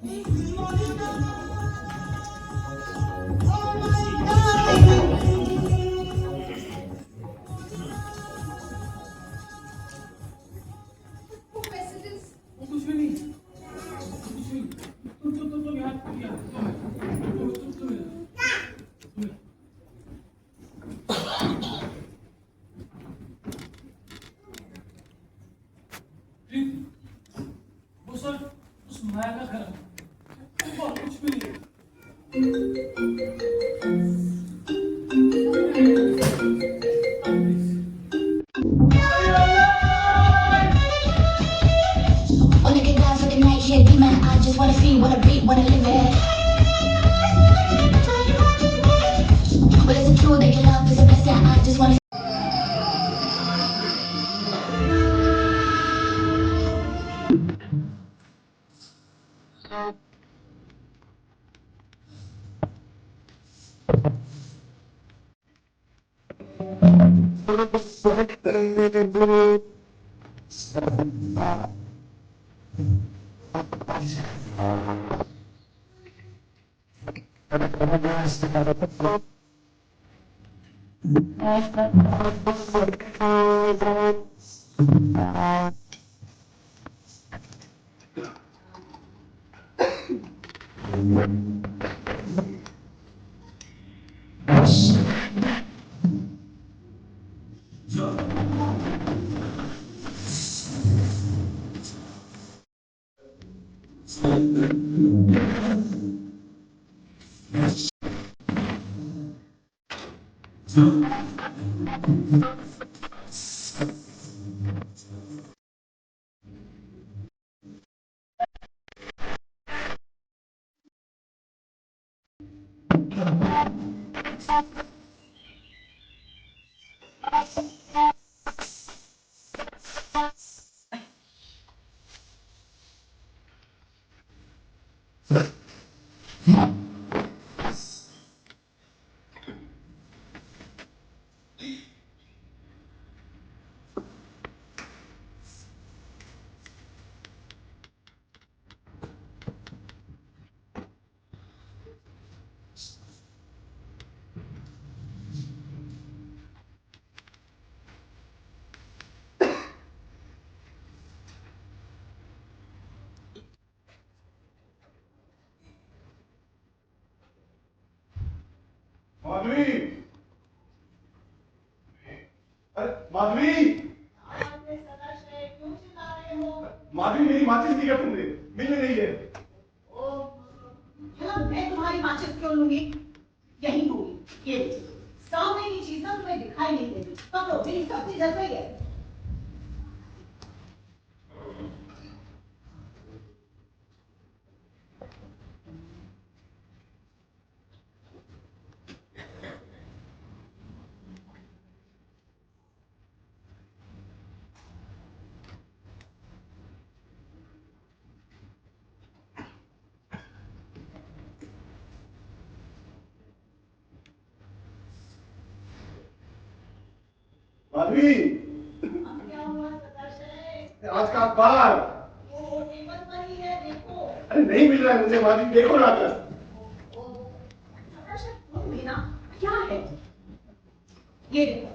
Wanna get down for the night, yeah, demon. I just wanna feel, wanna beat, wanna live it. Well, is it true that your love is a blessing? I just wanna. Madhavi, अरे माधवी, माधवी मेरी माचिस दी क्या तुमने? मिल नहीं है। मैं तुम्हारी माचिस क्यों लूंगी? यही होगी ये सामने की चीज ना तुम्हें दिखाई नहीं देती। पकड़ो, मेरी सब्जी जल गई है। माधवी, अब क्या हुआ सदाशय? आज का अखबार। वो टेबल पर ही है, देखो। अरे नहीं मिल रहा है मुझे माधवी, देखो ना कर। सदाशय तुम भी ना, क्या है? ये देखो,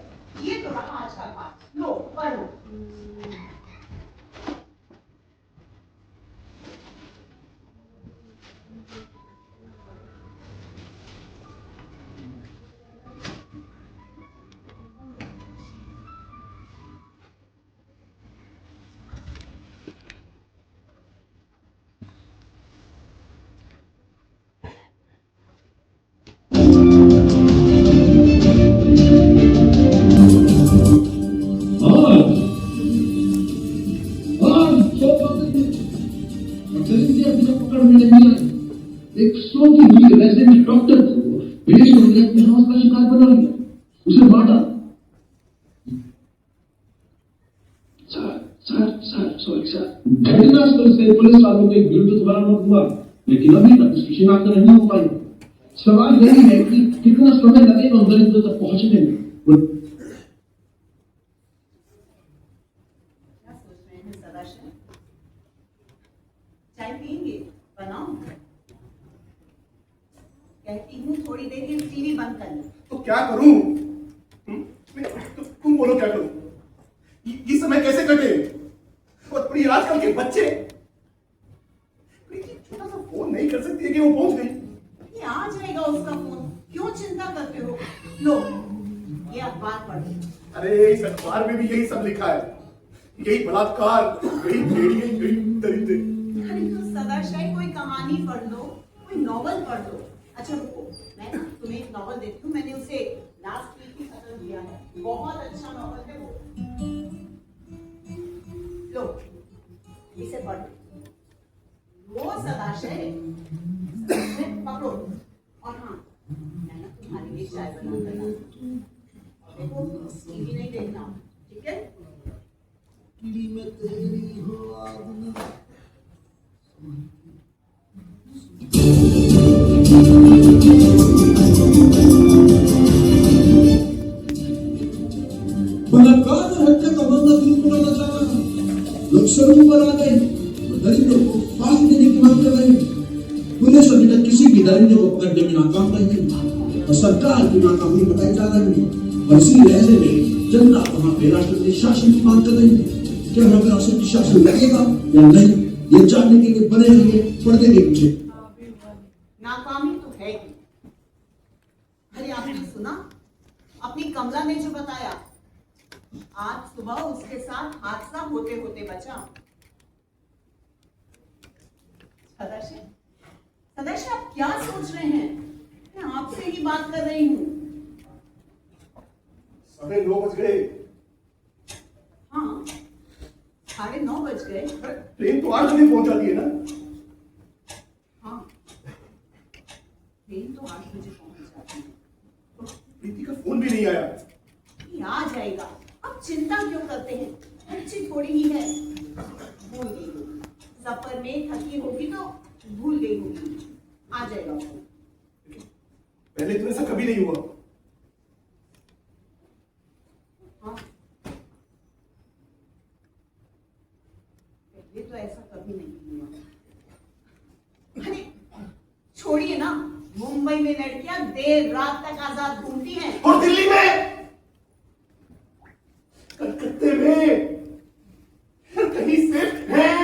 ये तो रहा आज का अखबार। लो पढ़ो। एक सौ की हुई रेजिडेंट डॉक्टर को बेहोश हो गया, बेहोश का शिकार बना लिया, उसे मारा। सॉरी सर, घटनास्थल से पुलिस वालों को एक ब्लूटूथ बरामद हुआ, लेकिन अभी तक उसकी शिनाख्त नहीं हो पाई। सवाल यही है कि कितना समय लगेगा उन दरिंदों तक पहुंचने में। क्या सोच रहे हैं सदाशय? चाय पियेंगे? बनाऊं? थोड़ी देर ये टीवी बंद कर लो। तो क्या करूं? तो तुम बोलो क्या करूं? ये समय कैसे कटे? और पर ये आजकल के बच्चे छोटा सा फोन नहीं कर सकती है कि वो पहुंच गई। ये आ जाएगा उसका फोन, क्यों चिंता करते हो? लो ये अखबार पढ़ो। अरे इस अखबार में भी यही सब लिखा है, यही बलात्कार, यही भेड़िए, यही दरिद्र। अरे तो सदाशय कोई कहानी पढ़ लो, कोई नॉवल पढ़ लो। अच्छा रुको, मैं ना तुम्हें एक नॉवल देती हूँ, मैंने उसे लास्ट वीक ही खत्म किया है, बहुत अच्छा नॉवल है वो। लो इसे पढ़ो। वो सदाशय पकड़ो। और हाँ, मैं ना तुम्हारे लिए चाय बना कर लाऊं। देखो टीवी नहीं देखना, ठीक है? बलात्कार और हत्या का मामला दूर कराना चाह रहा है। लोग सड़कों पर आ गए, दरिंदों को फांसी देने की मांग कर रहे हैं। पुलिस अभी तक किसी भी दरिंदे को पकड़ने में नाकाम रही है और सरकार की नाकामी बताई जा रही है। और इसी लहजे में जनता वहां पे राष्ट्रपति शासन की मांग कर रही है। क्या हमें राष्ट्रपति शासन लगेगा या नहीं, ये जानने के लिए बने रहिए पर्दे के पीछे। नाकामी तो है ही। अरे आपने सुना अपनी कमला ने जो बताया, आज सुबह उसके साथ हादसा होते होते बचा। सदाशय, सदाशय आप क्या सोच रहे हैं? मैं आपसे ही बात कर रही हूँ। 9:30 बज गए। हाँ 9:30 बज गए। ट्रेन तो 8 बजे पहुंच जाती है ना? हाँ ट्रेन तो 8 बजे पहुंच जाती है। प्रीति का फोन भी नहीं आया। ये आ जाएगा, अब चिंता क्यों करते हैं? अच्छी थोड़ी ही है, भूल गई होगी, सफर में थकी होगी तो भूल गई होगी, आ जाएगा फोन। पहले तो ऐसा कभी नहीं हुआ। हाँ पहले तो ऐसा कभी नहीं हुआ। अरे छोड़िए ना, मुंबई में लड़कियां देर रात तक आजाद घूमती हैं। और दिल्ली में, कलकत्ते में, कहीं से है।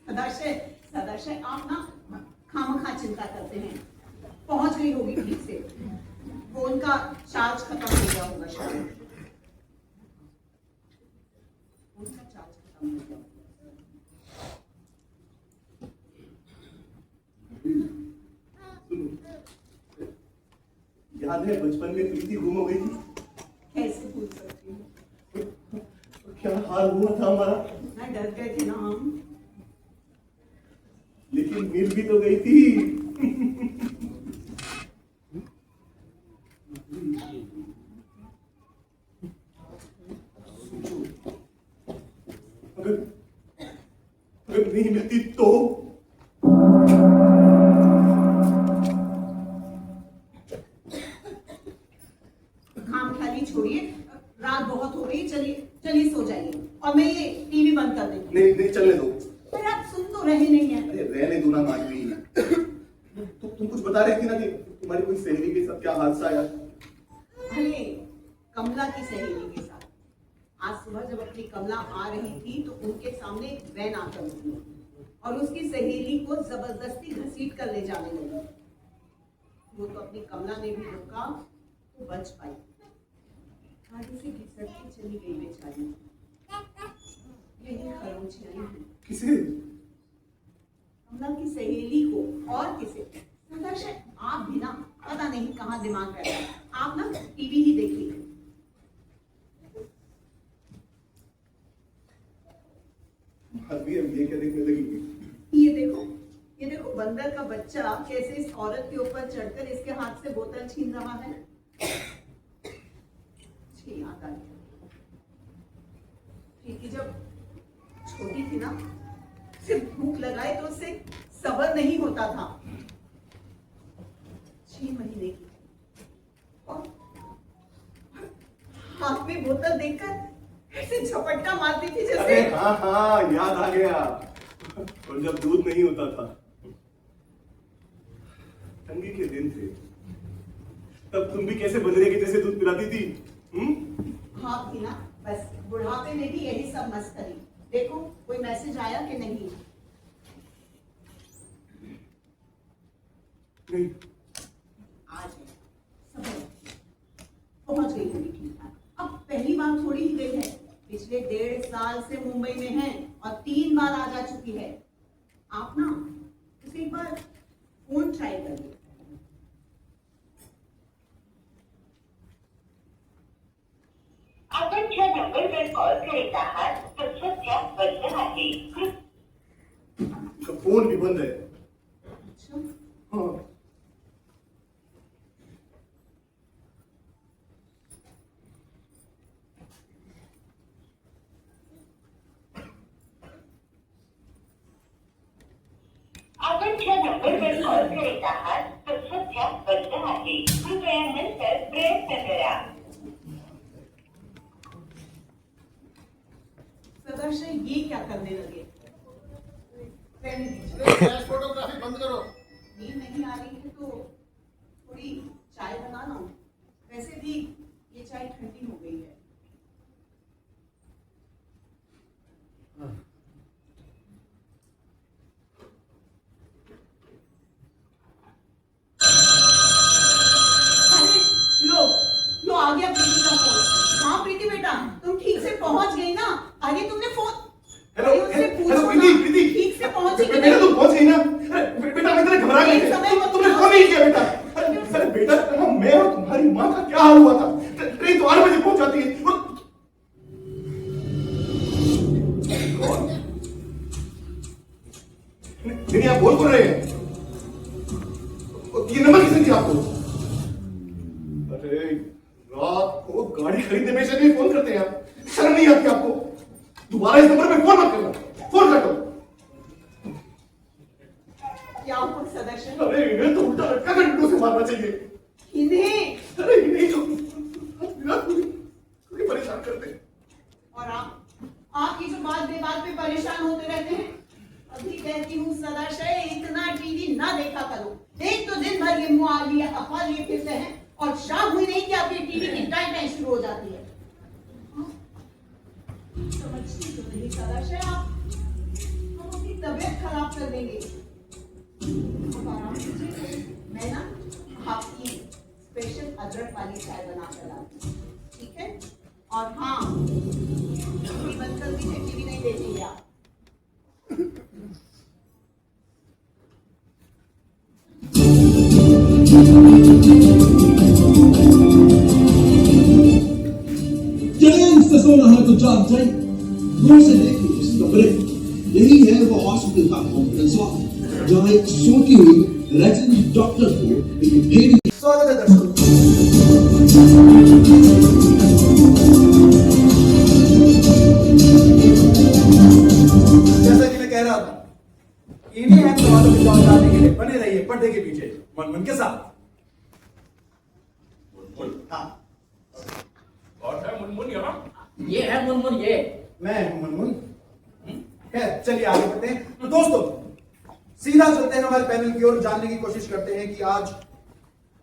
सदाशय, सदाशय आप ना खामखा चिंता करते हैं। पहुंच गई होगी ठीक से, फोन का चार्ज खत्म हो गया होगा शायद। फोन का चार्ज खत्म हो गया। याद है बचपन में प्रीति गुम हो गई थी? कैसे भूल सकती हूँ? क्या हाल हुआ था हमारा। कितना डर गए थे ना हम। लेकिन मिल भी तो गई थी। अगर अगर नहीं मिलती तो काम खाली छोड़िए, रात बहुत हो रही, चलिए चलिए सो जाइए और मैं ये टीवी बंद कर देती हूँ। नहीं नहीं चलने दो। पर आप सुन तो रहे नहीं हैं। अरे रहने दो ना माधवी। तो तुम कुछ बता रही थी ना कि तुम्हारी कोई सहेली के साथ क्या हादसा आया? अरे कमला की सहेली के साथ आज सुबह जब अपनी कमला आ रही थी तो उनके सामने एक वैन आकर रुकी और उसकी सहेली को जबरदस्ती घसीट कर ले जाने लगी। वो तो अपनी कमला ने भी रोका तो बच पाई, गाड़ी से घिसट के चली गई बेचारी। यही खरोंचियां हैं। किसे? कमला की सहेली को, और किसे? सदाशय आप भी ना पता नहीं कहाँ दिमाग कर रहे हैं। आप ना टीवी ही देखिए। अभी अब ये क्या देखने लगी? ये देखो बंदर का बच्चा कैसे इस औरत के ऊपर चढ़कर इसके हाथ से बोतल छीन रहा है। अच्छी याद आ गई। प्रीति जब छोटी थी ना, सिर्फ भूख लगाए तो उससे सब्र नहीं होता था। 6 महीने की और हाथ में बोतल देखकर ऐसे झपटका मारती थी अरे जैसे। हाँ हाँ याद आ गया। और जब दूध नहीं होता था ठंडी के दिन थे, तब तुम भी कैसे बंदरे के जैसे दूध पिलाती थी? हाँ थी ना, बस बुढ़ापे में भी यही सब मस्करी। देखो कोई मैसेज आया कि नहीं? नहीं। आज है, सब पहुंच गई होगी ठीक ठाक। अब पहली बार थोड़ी ही गई है, पिछले 1.5 साल से मुंबई में है और 3 बार आ जा चुकी है। आप ना उसे एक बार फोन ट्राई करिए। आपण ज्या नंबरवर कॉल करीत आहात तो सध्या बंद आहे। उसका फोन भी बंद है। अच्छा, हाँ। आपण ज्या नंबरवर कॉल करीत आहात तो सध्या बंद आहे। कृपया नंतर प्रयत्न करा। सदाशय ये क्या करने लगे? फोटोग्राफी बंद करो। नींद नहीं आ रही है तो थोड़ी चाय बना लो। वैसे भी ये चाय ठंडी हो गई है। अरे लो लो आ गया प्रीति का फोन। हाँ प्रीति बेटा, तुम ठीक से पहुंच गई ना? अरे तुमने फोन हेलो, अरे उससे हेलो, पूछो प्रीति, ना, प्रीति। ठीक से पहुंची कि बेटा नहीं? तुम पहुंच गई ना? अरे बेटा मैं इतने घबरा गई एक समय थी। तुमने फोन नहीं किया बेटा। अरे बेटा मैं और तुम्हारी माँ का क्या हाल हुआ था? ट्रेन तो 8 बजे पहुंच जाती है। कौन? नहीं आप बोल रहे हैं? ये नंबर किसने दिया आपको? अरे रात को गाड़ी खरीदने में से नहीं फोन करते हैं आप। शर्म नहीं आती आपको? दोबारा इस नंबर पे फोन मत करना। फोन काटो। क्या हुआ सदस्य? अरे इन्हें तो उल्टा लटका कर डंडों से मारना चाहिए। इन्हें अरे इन्हें जो पूरी परेशान करते हैं। और आप ये जो बात बेबात पे परेशान होते रहते हैं। अभी कहती हूँ सदाशय इतना टीवी ना देखा करो। एक तो दिन भर ये मुँह लिए अफवाह लिए फिरते हैं और शाम हुई नहीं कि आपकी टीवी की टाइम शुरू हो जाती है। समझती तो नहीं सदाशय आप, हम अपनी तबीयत खराब कर देंगे। आप आराम कीजिए, मैं ना आपकी स्पेशल अदरक वाली चाय बना कर लाती हूँ, ठीक है? और हाँ टीवी बंद कर दीजिए, टीवी नहीं देखेंगे आप। चलें सो रहा तो जाग जाए। दूर से देखिए इस कमरे, यही है वो हॉस्पिटल का कॉन्फ्रेंस हॉल जहाँ एक सोती हुई रेजिडेंट डॉक्टर को एक भेड़ी। स्वागत है दर्शकों। जैसा कि मैं कह रहा था, इन्हीं अहम सवालों के जवाब जानने के लिए बने रहिए पर्दे के पीछे मनमन के साथ। हाँ और है मुनमुन यहाँ? ये है मुनमुन। ये मैं हूं मनमुन। खैर चलिए आगे बढ़ते हैं। तो दोस्तों सीधा चलते हैं हमारे पैनल की ओर, जानने की कोशिश करते हैं कि आज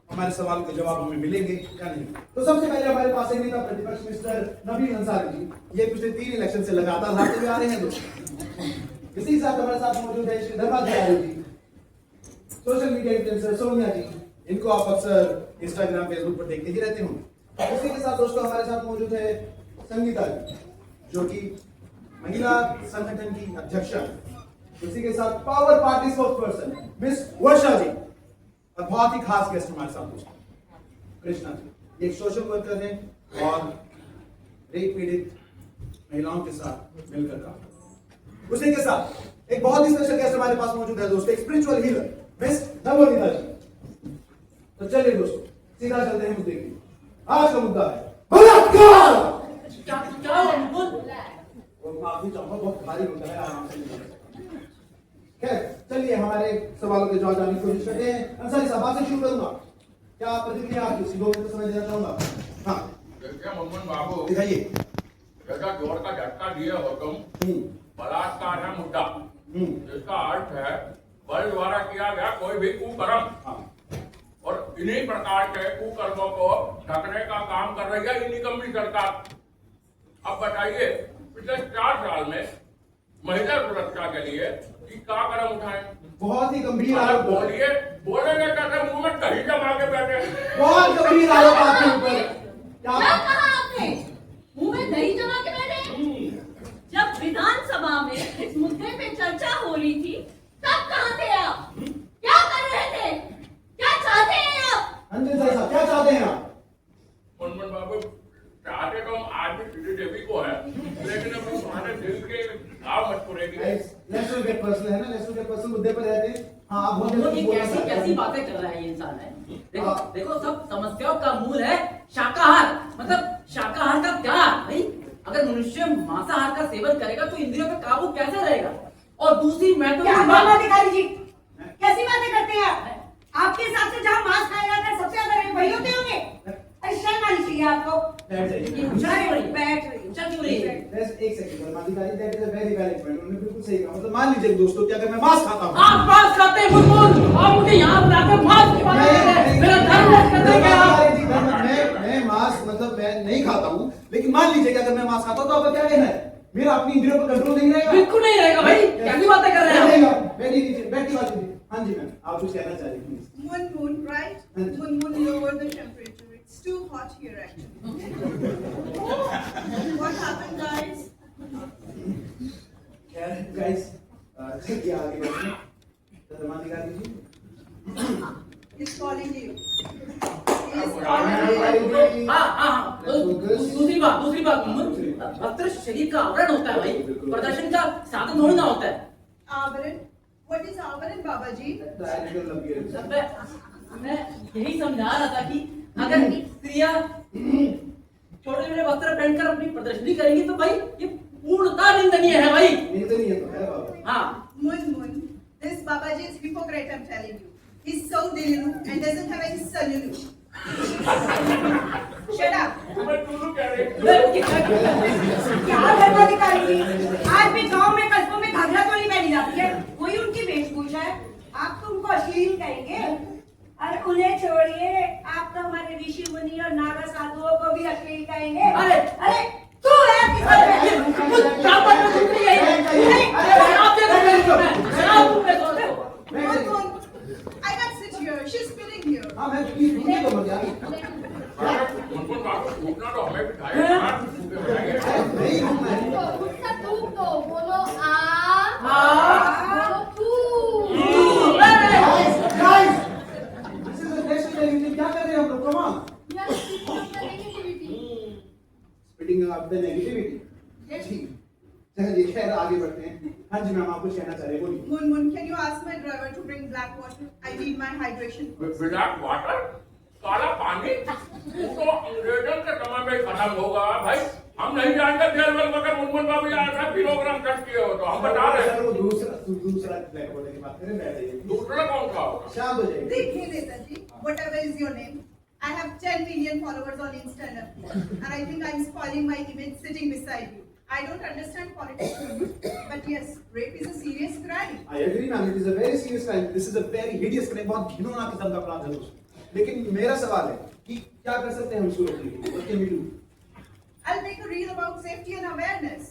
हमारे सवाल के जवाब हमें मिलेंगे या नहीं। तो सबसे पहले हमारे पास एक नेता प्रतिपक्ष मिस्टर नबील अंसारी जी। ये पिछले 3 इलेक्शन से लगातार हारते हुए आ रहे हैं दोस्तों। इसी के साथ हमारे साथ मौजूद है श्री धर्मा जी, सोशल मीडिया इन्फ्लुएंसर सोनिया जी, इनको आप अक्सर इंस्टाग्राम फेसबुक पर देखते ही रहते होंगे। इसी के साथ दोस्तों हमारे साथ मौजूद है संगीता जी, जो कि महिला संगठन की अध्यक्षा है। इसी के साथ power party spokesperson miss Varsha ji, और बहुत ही खास गेस्ट हमारे साथ दोस्तों कृष्णा जी। ये एक सोशल वर्कर हैं और रेप पीड़ित महिलाओं के साथ मिलकर काम। उसी के साथ एक बहुत ही स्पेशल गेस्ट हमारे पास मौजूद है दोस्तों, एक स्पिरिचुअल हीलर मिस नवनीता जी। तो चलिए दोस्तों सीधा चलते हैं मुद्दे की। आज का मुद्दा है बलात्कार। क्या है मुनमुन? वो माफी चाहूंगा, बहुत भारी मुद्दा है, आराम से निकलिए। खैर चलिए हमारे सवालों के जवाब जानने की कोशिश करते हैं। अंसारी साहब आपसे शुरू करूंगा। क्या आप प्रतिक्रिया आपकी 2 मिनट समय देना चाहूंगा। हाँ देखिए मुनमुन बाबू, दिखाइए। जैसा जोर का झटका दिए हो तुम, बलात्कार है मुद्दा, जिसका अर्थ है बल द्वारा किया गया कोई भी कुकर्म। हाँ इन्हीं प्रकार के कुकर्मों को ढकने का काम कर रही है इन्हीं कम्पनी सरकार। अब बताइए पिछले 4 साल में महिला सुरक्षा के लिए कि क्या कदम उठाए? बहुत ही गंभीर अरे आरोप है। बोलिए, बोलेंगे कैसे? मुंह में दही जमा के बैठे। बहुत गंभीर आरोप आपके ऊपर। क्या कहा आपने? मुंह में दही जमा के बैठे? जब विधानसभा में इस मुद्दे पे चर्चा हो रही थी तब कहाँ थे आप? क्या कर रहे थे? क्या चाहते हैं आप? अंजन साहब क्या चाहते हैं आप? मनमोहन बाबू चाहते तो हम आज भी श्री देवी को है, लेकिन अब तुम्हारे दिल के घाव मत पूरेगी। नेशनल गेट पर्सन है ना, नेशनल गेट पर्सन मुद्दे पर रहते हैं। हाँ आप वो ये बोलना कैसी चाहते हैं। कैसी बातें कर रहा है ये इंसान है। देखो हाँ। देखो सब समस्याओं का मूल है शाकाहार। मतलब शाकाहार का क्या भाई? अगर मनुष्य मांसाहार का सेवन करेगा तो इंद्रियों पे काबू कैसे रहेगा? और दूसरी मैं तो क्या अधिकारी जी कैसी बातें करते हैं आप? आपके हिसाब से जहाँ मांस खाया जाता है सबसे ज्यादा रेट वही होते होंगे। अरे शर्म आनी चाहिए आपको। बैठ जाइए। ये ऊंचा क्यों रही है? बैठ रही हूँ। ऊंचा क्यों रही है? एक second Dharmadhikari, that is a very valid point. उन्होंने बिल्कुल सही कहा। मतलब मान लीजिए दोस्तों कि अगर मैं मांस खाता हूँ, आप मांस खाते हैं मुनमुन, आप मुझे यहाँ बुलाकर मांस की बात कर रहे हैं। मेरा धर्म नष्ट कर देंगे आप। मैं मांस मतलब मैं नहीं खाता हूँ, लेकिन मान लीजिए कि अगर मैं मांस खाता हूँ तो आपका क्या कहना है? मेरा अपनी इंद्रियों पर कंट्रोल नहीं रहेगा? बिल्कुल नहीं रहेगा भाई। कैसी बातें कर रहे हैं आप? बैठी नीचे, बैठी बात कीजिए। हाँ जी मैम, आप कुछ कहना चाह रही थी? Moon, right? Moon, lower the temperature. It's too hot here, actually. What happened, guys? Guys चलिए आगे बढ़ते हैं। धर्माधिकारी जी He's calling you. हाँ दूसरी बात मुनमुन, वस्त्र शरीर का आवरण होता है भाई, प्रदर्शन का साधन थोड़ी ना होता है। Avaran? What is Avaran, Baba ji? मैं यही समझा रहा था कि अगर स्त्रियां छोटे छोटे वस्त्र पहनकर अपनी प्रदर्शनी करेंगी तो भाई ये पूर्णतः निंदनीय है भाई। निंदनीय तो है बाबा। हाँ Moon, this Baba ji is hypocrite, I'm telling you. He's so delilu and doesn't have any salulu. Shut up. तुम्हें टुल्लू कह रही क्या धर्माधिकारी जी? आज भी गांव में कस्बों में घाघरा चोली पहनी जाती है, वही उनकी वेशभूषा है। आप तो उनको अश्लील कहेंगे। अरे उन्हें छोड़िए, आप तो हमारे ऋषि मुनि और नागा साधुओं को भी अश्लील कहेंगे। अरे तू है Moon, I can't sit here. She's spitting here. हाँ मैं प्लीज मुझे तो मत यार। मनमोहन बाबू पूछना तो हमें बिठाइए, आप पूछे बताइए। नहीं रुकना है। उसका तू तो बोलो बोलो तू। Guys, this is a national activity. क्या कर रहे हैं हम लोग? Come on. यार speaking the negativity. Spitting up the negativity. जी चलिए खैर आगे बढ़ते हैं। हाँ जी मैम आप कुछ कहना चाह रहे हैं, बोलिए। Moon, can you ask my driver to bring black water? I need my hydration. Black water, काला पानी, वो तो अंग्रेजों के समय में ही खत्म होगा भाई। हम नहीं जानते जेल में मगर मुनमुन बाबू यहाँ ऐसा किलोग्राम कट किए हो तो हम बता रहे हैं। सर वो दूसरा ब्लैक बोर्ड की बात करें, बैठ जाइए। दूसरा कौन सा होगा? शांत हो जाइए। देखिए Netaji, whatever is your name, I have 10 million followers on Instagram, and I think I'm spoiling my image sitting beside you. I don't understand politics, but yes, rape is a serious crime. I agree ma'am, it is a very serious crime. This is a very hideous crime. बहुत घिनौना किस्म का अपराध है दोस्तों। लेकिन मेरा सवाल है कि क्या कर सकते हैं हम इसको रोकने के लिए? What can we do? I'll make a reel about safety and awareness.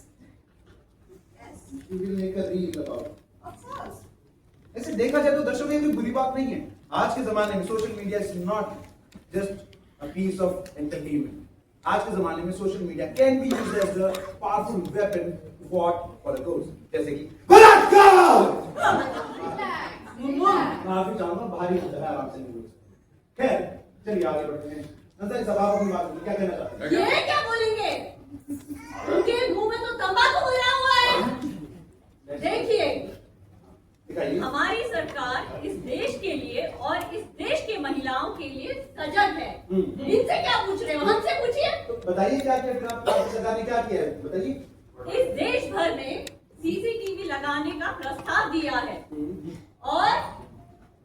Yes, We will make a reel about. of course. ऐसे देखा जाए तो दर्शकों ये कोई बुरी बात नहीं है। आज के जमाने में social media is not just a piece of entertainment. आज के जमाने में social media can be used as a powerful weapon for a cause, जैसे कि बलात्कार। माफी चाहूंगा, भारी होता है, आराम से नहीं बोल सकते। खैर चलिए आगे बढ़ते हैं। नंतर इस सवाल अपनी बात क्या कहना चाहते हैं? ये क्या बोलेंगे? उनके मुंह में तो तंबाकू भरा हुआ है। देखिए दिखाइए। हमारी सरकार इस देश के लिए और इस देश के महिलाओं के लिए सजग है। इनसे क्या पूछ रहे हो? हमसे पूछिए। बताइए क्या किया फिर आपकी सरकार ने, क्या किया है बताइए। इस देश भर में सीसीटीवी लगाने का प्रस्ताव दिया है और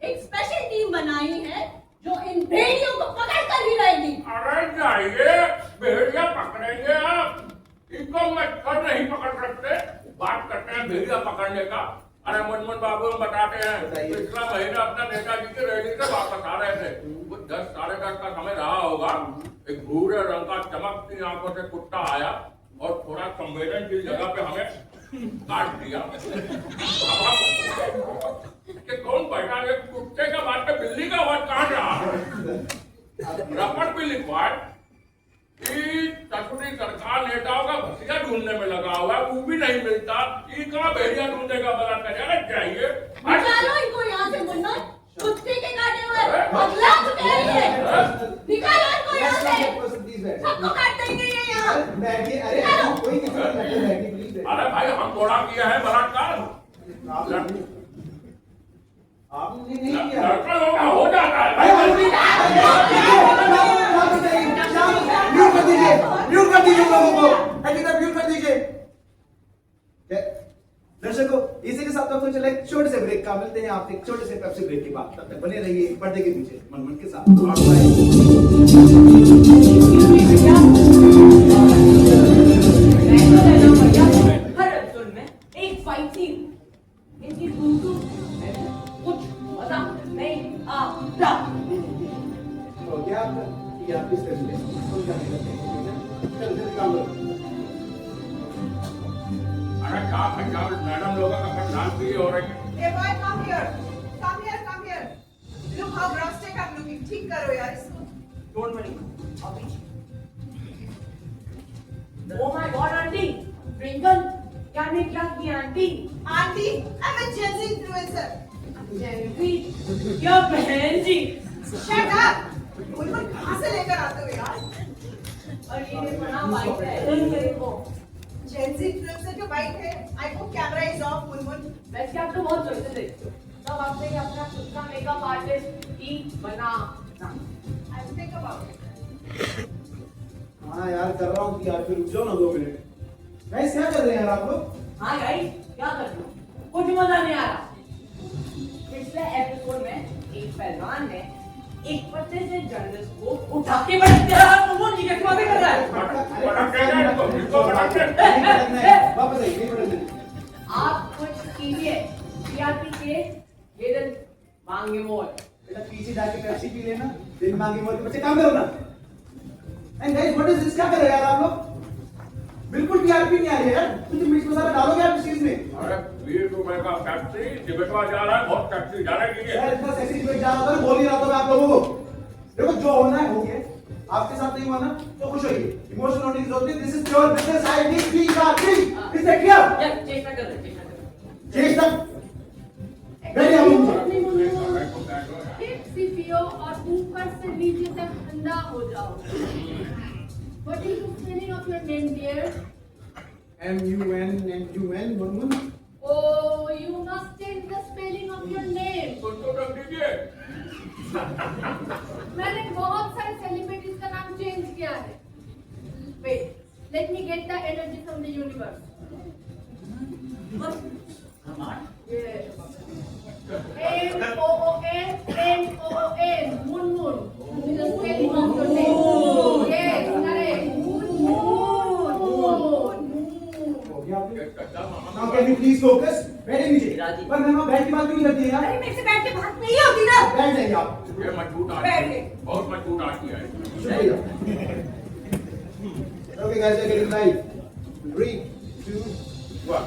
एक स्पेशल टीम बनाई है जो इन भेड़ियों को पकड़ कर ही रहेगी। अरे जाइए, भेड़िया पकड़ेंगे आप। इनको मच्छर नहीं पकड़ सकते। बात करते हैं भेड़िया पकड़ने का, अरे मुनमुन बाबू हम बताते हैं, पिछला महीना अपना नेताजी की रैली से वापस आ रहे थे। वो 10 साढ़े 10 का समय रहा होगा। एक भूरे रंग का चमकती आंखों से कुत्ता आया और थोड़ा संवेदनशील जगह पे हमें काट दिया। कि कौन बैठा है कुत्ते का बात पे बिल्ली का आवाज काट रहा है। रपट भी लिखवा कि तटुरी सरकार नेताओं का भसिया ढूंढने में लगा हुआ है, वो भी नहीं मिलता। ये कहाँ भेड़िया ढूंढेगा बला करे चाहिए। निकालो इनको यहाँ से मुन्ना, कुत्ते के काटे हुए पगला चुके हैं ये। निकालो इनको यहाँ से, सबको काट देंगे ये यहाँ। बैठिए, अरे कोई किसी को बैठिए, प्लीज। अरे भाई हम थोड़ा किया है बलात्कार, आपने नहीं किया। लड़का लोग का हो जाता है। म्यूट कर दीजिए लोगों को, म्यूट कर दीजिए। दर्शकों, इसी के साथ हम चले एक छोटे से ब्रेक का, मिलते हैं आपसे एक छोटे से पेप्सी ब्रेक के बाद। तब तक बने रहिए पर्दे के पीछे मनमन के साथ। हर एपिसोड में एक फाइट सीन, इनकी दूर कुछ मजा नहीं आता। तो क्या आपका ये आप किस तरह से कोई काम नहीं करते? चल जल्दी काम करो। अरे क्या भैया मैडम लोगों का परेशान भी हो रही है। Hey boy, come here. Come here, come here. Look how rustic I'm looking. ठीक करो यार इसको. डोंट वरी, अभी। Oh my God aunty, twinkle, क्या ने क्या किया aunty? Auntie, I'm a Gen Z influencer. JNV, क्या बहन जी? Shut up. मुझे कहाँ से लेकर आते हो यार? और ये बना वाइट है, मेरे को। Gen Z influencer जो white है. I hope camera is off, Munmun. वैसे आप तो बहुत चलते देखते हो, तब आपने अपना खुद का मेकअप आर्टिस्ट ही बना। I'll think about it. हाँ यार कर रहा हूँ कि यार, फिर रुक जाओ ना 2 मिनट। गाइस क्या कर रहे हैं यार आप लोग? हाँ गाइस, क्या कर रहे हो? कुछ मजा नहीं आ रहा। पिछले एपिसोड में एक पहलवान ने एक पत्ते से जर्नलिस्ट को उठा के बैठ दिया। वो जी कैसे बातें कर रहा है? वापस आइए, आप कुछ कीजिए, टीआरपी के ये दिन मांगे मोल। बेटा पीछे जाके पेप्सी पी लेना, दिन मांगे मोल के बच्चे काम करो ना। And guys what is this, क्या कर रहे हैं यार आप लोग? बिल्कुल टीआरपी नहीं आ रही है यार, कुछ मिर्च मसाला डालोगे आप इस चीज में? अरे 20 रुपए का फैक्ट्री टिबेटवा जा रहा है, बहुत फैक्ट्री जा रही है। यार इतना सेक्सी डिबेट जा रहा था, बोल ही रहा था मैं आप लोगों को। देखो जो होना है हो गया, आपके साथ नहीं हुआ ना तो खुश होइए, इमोशन होने की जरूरत नहीं। This is pure business, I need TRP, is that clear? यार चेष्टा कर रहे हैं। चेष्टा गए आप लोग। टिप्सी पियो और ऊपर से नीचे तक ठंडा हो जाओ। What is the spelling of your name, dear? MUN Munmun. Oh, you must change the spelling of your name. कुछ तो रख दीजिए। मैंने बहुत सारे सेलिब्रिटीज का नाम चेंज किया है। Wait, let me get the energy from the universe. Yes. M-O-O-N, Moon. This is the spelling of your name. Yes, correct. Moon. हो गया आपने? Now can you please focus? बैठे नीचे। पर मैम बैठ के बात क्यों नहीं करती है यार? अरे मेरे से बैठ के बात नहीं होती ना. बैठ जाइए आप। ये मजबूत आती है, बहुत मजबूत आती है। शुक्रिया। Okay guys, we're getting live. 3, 2, 1.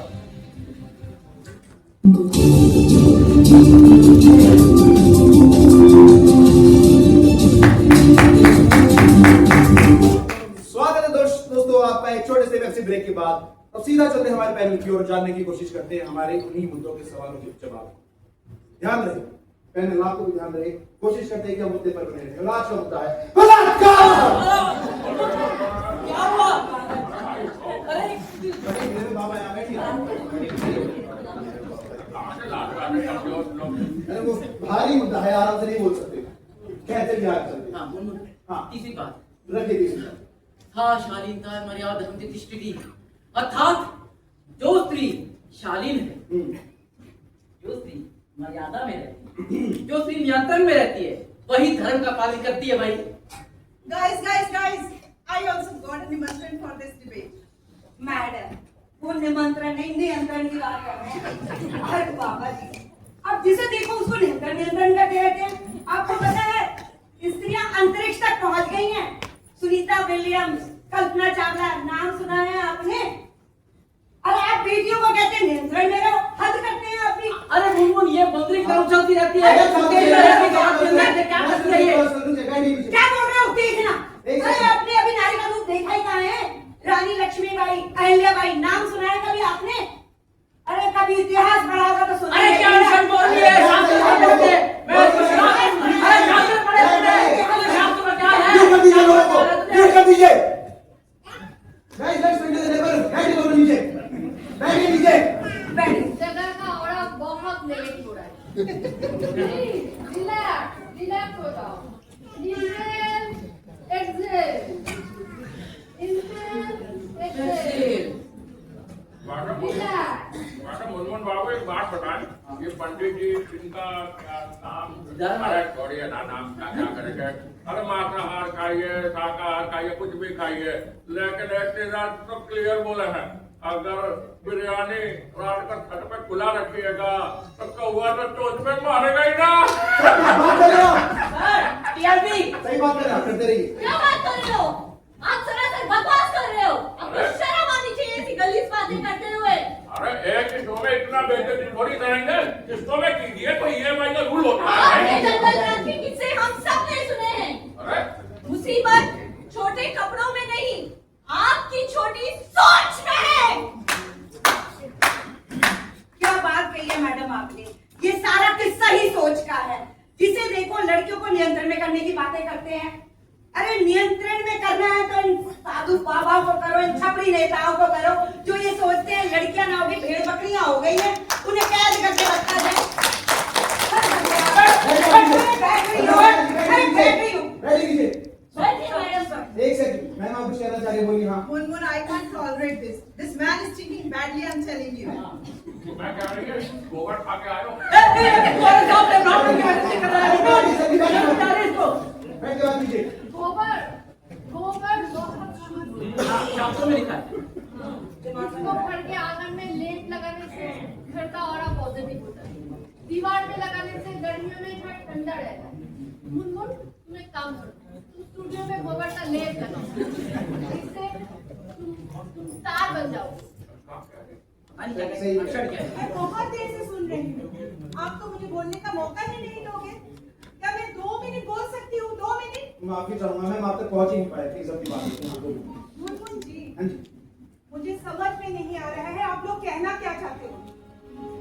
स्वागत है दोस्तों आपका एक छोटे से पेप्सी ब्रेक के बाद। अब सीधा चलते हैं हमारे पैनल की ओर, जानने की कोशिश करते हैं हमारे उन्हीं मुद्दों के सवालों के जवाब। ध्यान रहे पैनल, आपको भी ध्यान रहे, कोशिश करते हैं कि हम मुद्दे पर बने रहें। आज का मुद्दा है बलात्कार। क्या हुआ? अरे मेरे बाबा यहाँ बैठिए। अरे वो भारी मुद्दा है, आराम से नहीं बोल सकते, कहते भी आगे चलते। हाँ मुनमुन, हाँ तीसरी बात। रखिए तीसरी बात। हा शालीनता मर्यादा तिष्ठति, अर्थात जो स्त्री शालीन है, जो स्त्री मर्यादा में रहती है, जो स्त्री नियंत्रण में रहती है, वही धर्म का पालन करती है भाई। Guys, I also got a निमंत्रण for this debate. Madam, वो निमंत्रण नहीं नियंत्रण की बात कर रहे हैं। अरे बाबा जी, अब जिसे देखो उसको नियंत्रण नियंत्रण करते रहते हैं। आपको पता है स्त्रियां अंतरिक्ष तक पहुंच गई हैं। सुनीता विलियम्स, कल्पना चावला, नाम सुना है आपने? अरे आप बेटियों को कहते हैं नियंत्रण में रहो, हद करते हैं अपनी। अरे मुनमुन, ये बंदरी काम चलती रहती है। क्या बोल रहे हो? देखना। अरे आपने अभी नारी का रूप देखा ही कहाँ है? रानी लक्ष्मीबाई, अहिल्याबाई, नाम सुना है कभी आपने? अरे कभी इतिहास पढ़ा होगा तो सुना। अरे क्या इंसान बोल रही है? शास्त्र में पढ़ते हैं। मैं कुछ अरे शास्त्र पढ़े थे। शास्त्र में क्या है? दूर कर दीजिए लोगों को, दूर कर दीजिए। Guys, let's meet the neighbour. बैठिए दोनों नीचे, बैठिए नीचे। जगह का औड़ा बहुत लेट हो रहा है। रिलैक्स हो जाओ। Inhale, exhale, inhale, exhale. Madam Munmun बाबू, एक बात बताएं, ये पंडित जी इनका क्या नाम? अरे छोड़िए ना, नाम का क्या करेंगे। अरे मांसाहार खाइए, शाकाहार खाइए, कुछ भी खाइए, लेकिन एक चीज आज तो क्लियर बोले हैं, अगर बिरयानी रात का छत पे खुला रखिएगा तो कौआ तो चोट पे मारेगा ही ना। टीआरपी सही बात कर रहे हैं, करते रहिए। क्या बात कर रहे हो? आप सरासर बकवास कर रहे हो। आपको शर्म आनी चाहिए ऐसी गलीज बातें करते हुए। अरे एक ही शो में इतना बेइज्जती थोड़ी करेंगे, इस शो में कीजिए कोई ईएमआई का रूल होता आपने है। जंगल रात के किस्से हम सब ने सुने हैं। अरे मुसीबत छोटे कपड़ों में नहीं, आपकी छोटी सोच में है। क्या बात कही है मैडम आपने? ये सारा किस्सा ही सोच का है। जिसे देखो लड़कियों को नियंत्रण में करने की बातें करते हैं। अरे नियंत्रण में करना है तो इन साधु बाबाओं को करो, इन छपरी नेताओं को करो जो ये सोचते हैं लड़कियां ना होगी भेड़ बकरियां हो गई हैं, उन्हें कैद करके रखा जाए। बैठिए नीचे। बैठिए मैडम। एक सेकंड, मैम आप कुछ कहना चाह रही हैं, बोलिए। हाँ। Munmun, I can't tolerate this. This man is thinking badly, I'm telling you. मैं कह रही है गोबर खा के आयो। बैठ के बात कीजिए। गोबर बहुत शुद्ध। शास्त्रों में लिखा है। इसको घर के आंगन में लेप लगाने से घर का ऑरा पॉजिटिव होता है। दीवार में लगाने से गर्मियों में घर ठंडा रहता है। मुनमुन, तुम एक काम करो, तुम स्टूडियो में गोबर का लेप लगाओ, इससे तुम स्टार बन जाओ। सही है। मैं बहुत देर से सुन रही हूँ। आप तो मुझे बोलने का मौका ही नहीं दोगे। क्या मैं 2 मिनट बोल सकती हूँ? 2 मिनट? माफी चाहूंगा मैम, आप तक पहुंच ही नहीं पाए, प्लीज अपनी बात को। मुनमुन जी, हाँ जी। मुझे समझ में नहीं आ रहा है आप लोग कहना क्या चाहते हो।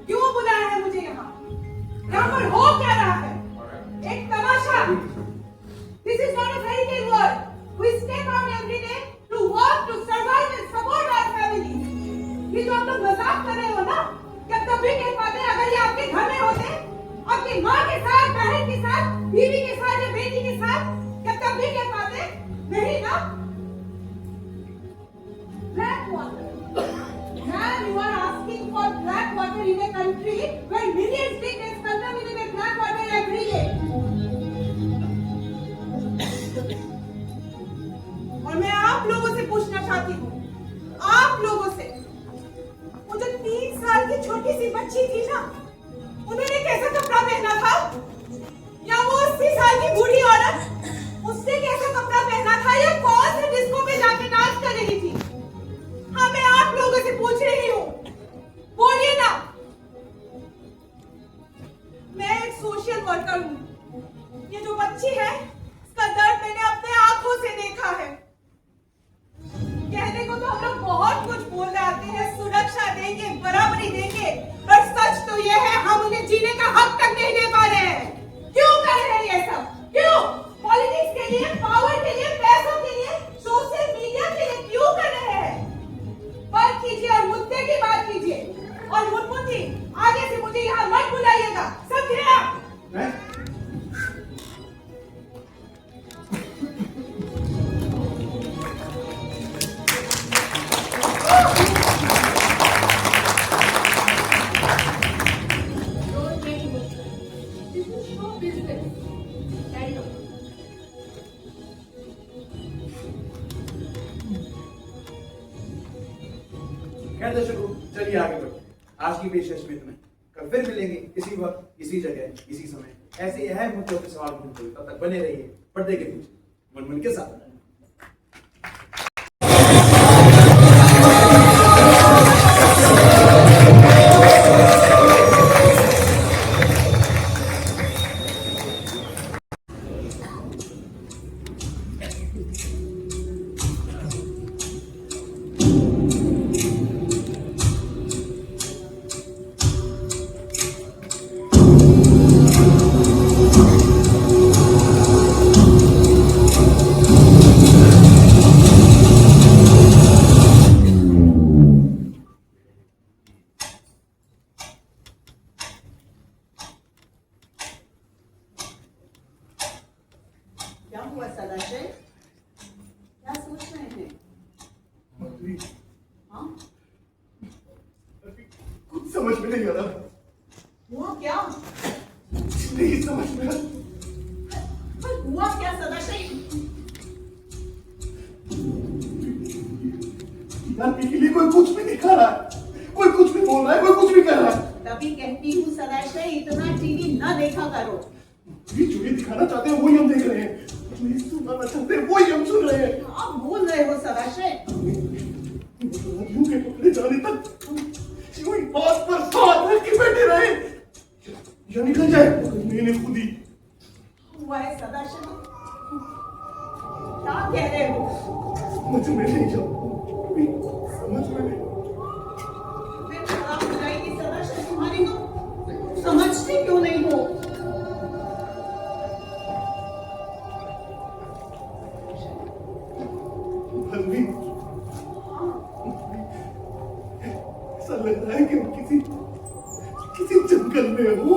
क्यों बुलाया है मुझे यहाँ? यहाँ पर हो क्या रहा है? एक तमाशा। This is not a fairy tale world. We step out every day to work, to survive and support our families. ये जो आप लोग मजाक कर रहे हो ना, क्या तब भी कह पाते अगर ये आपके घर में होते, आपकी माँ के साथ, बहन के साथ, बीवी के साथ या बेटी के साथ, क्या तब भी कह पाते? नहीं ना? Black water. Man, you are asking for black water in a country where millions take this contaminated black water every day. और मैं आप लोगों से पूछना चाहती हूँ, आप लोगों से, वो जो 3 साल की छोटी सी बच्ची थी ना, उन्होंने कैसा कपड़ा पहना था? या वो 80 साल की बूढ़ी औरत, उसने कैसा कपड़ा पहना था? या कौन से डिस्को पे जाके डांस कर रही थी? हाँ, मैं आप लोगों से पूछ रही हूँ, बोलिए ना। मैं एक सोशल वर्कर हूँ। ये जो बच्ची है, इसका दर्द मैंने अपने आंखों से देखा है। कहने को तो हम लोग बहुत कुछ बोल जाते हैं, सुरक्षा देंगे, बराबरी देंगे, पर सच तो ये है हम उन्हें जीने का हक तक नहीं दे पा रहे हैं। क्यों कर रहे हैं ये सब? क्यों? पॉलिटिक्स के लिए, पावर के लिए, पैसों के लिए, सोशल मीडिया के लिए क्यों कर रहे हैं? बात कीजिए और मुद्दे की बात कीजिए। और मुनमुन जी, आगे से मुझे यहाँ मत बुलाइएगा, समझे आप? खैर दर्शकों, चलिए आगे बढ़ते हैं। आज की पेशकश में तुम्हें कल फिर मिलेंगे इसी वक्त, इसी जगह, इसी समय, ऐसे अहम मुद्दों के सवाल ढूंढते हुए। तब तक बने रहिए पर्दे के पीछे मुनमुन के साथ। क्या हुआ सदाशय? क्या सोच रहे हैं? माधुरी, हाँ? अभी कुछ समझ में नहीं आ रहा। हुआ क्या? नहीं समझ में आ रहा। पर हुआ क्या सदाशय? टीआरपी के लिए कोई कुछ भी दिखा रहा है, कोई कुछ भी बोल रहा है, कोई कुछ भी कर रहा है। तभी कहती हूँ सदाशय, इतना टीवी न देखा करो। ये जो ये दिखाना चाहते हैं वही हम देख रहे हैं, जो ये सुनाना चाहते हैं वही हम सुन रहे हैं। आप बोल रहे हो सदाशय। यूं के पकड़े जाने तक यूं ही हाथ पर हाथ रख के बैठे रहे या निकल जाए मैंने खुद ही। हुआ है सदाशय, क्या कह रहे हो? समझ में नहीं जाओ, समझ में नहीं। फिर खराब हो जाएगी सदाशय तुम्हारी, तो समझते क्यों नहीं हो? माधुरी, ऐसा लग रहा है कि हम किसी जंगल में हो।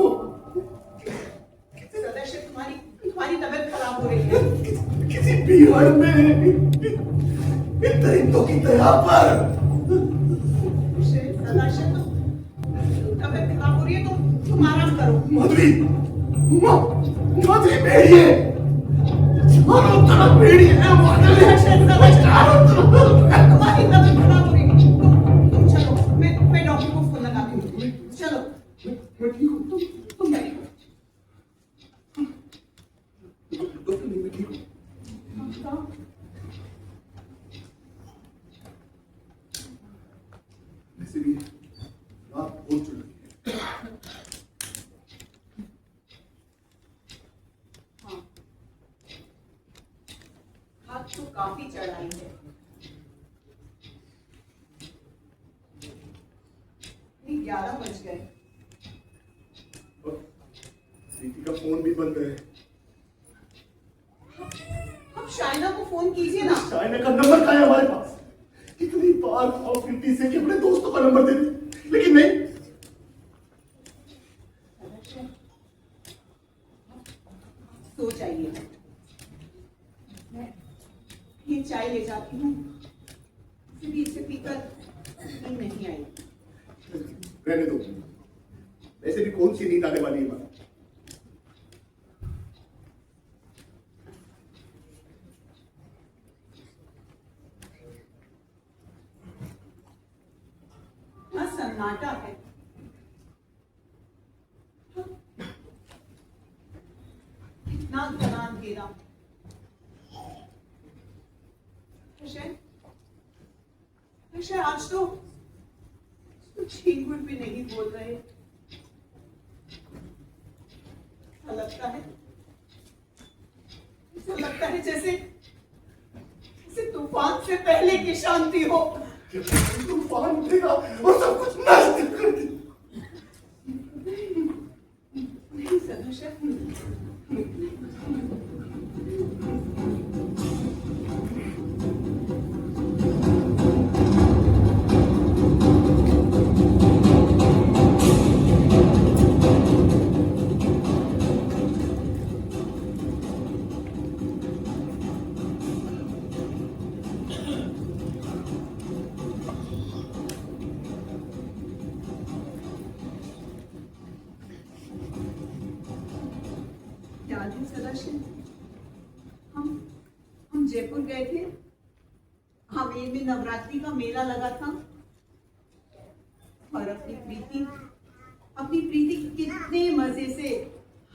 सदाशय तुम्हारी तबीयत खराब हो रही है। किसी पीहड़ में इन दरिंदों की दया पर। सदाशय तबीयत खराब हो रही है तो तुम आराम करो। माधुरी, माधुरी भेड़िए, चारों तरफ भेड़िए हैं, चारों तरफ। तुम्हारी तबीयत खराब हो रही है, तुम चलो, मैं डॉक्टर को फोन लगाती हूँ। चलो, मैं ठीक हूँ, तुम बैठो। डॉक्टर नहीं, मैं ठीक हूँ। वैसे भी रात हो चुकी है। हाँ, हाथ तो काफी चढ़ाई है। 11 बज गए। दीदी का फोन भी बंद है। अब शाइना को फोन कीजिए ना। शाइना का नंबर कहाँ है हमारे पास? कितनी बार ऑफिस से कि अपने दोस्तों का नंबर दे दे, लेकिन नहीं। सो जाइए, मैं ये चाय ले जाती हूँ, इसे पीकर नींद नहीं आई। रहने दो, वैसे भी कौन सी नींद आने वाली है। सन्नाटा है। इतना घना अंधेरा। आज तो झींगुर भी नहीं बोल रहे। ऐसा लगता है जैसे तूफान से पहले की शांति हो। तूफान उठेगा और सब कुछ नष्ट कर देगा। नहीं सदाशय, हम जयपुर गए थे। हवेली में नवरात्रि का मेला लगा था। और अपनी प्रीति कितने मजे से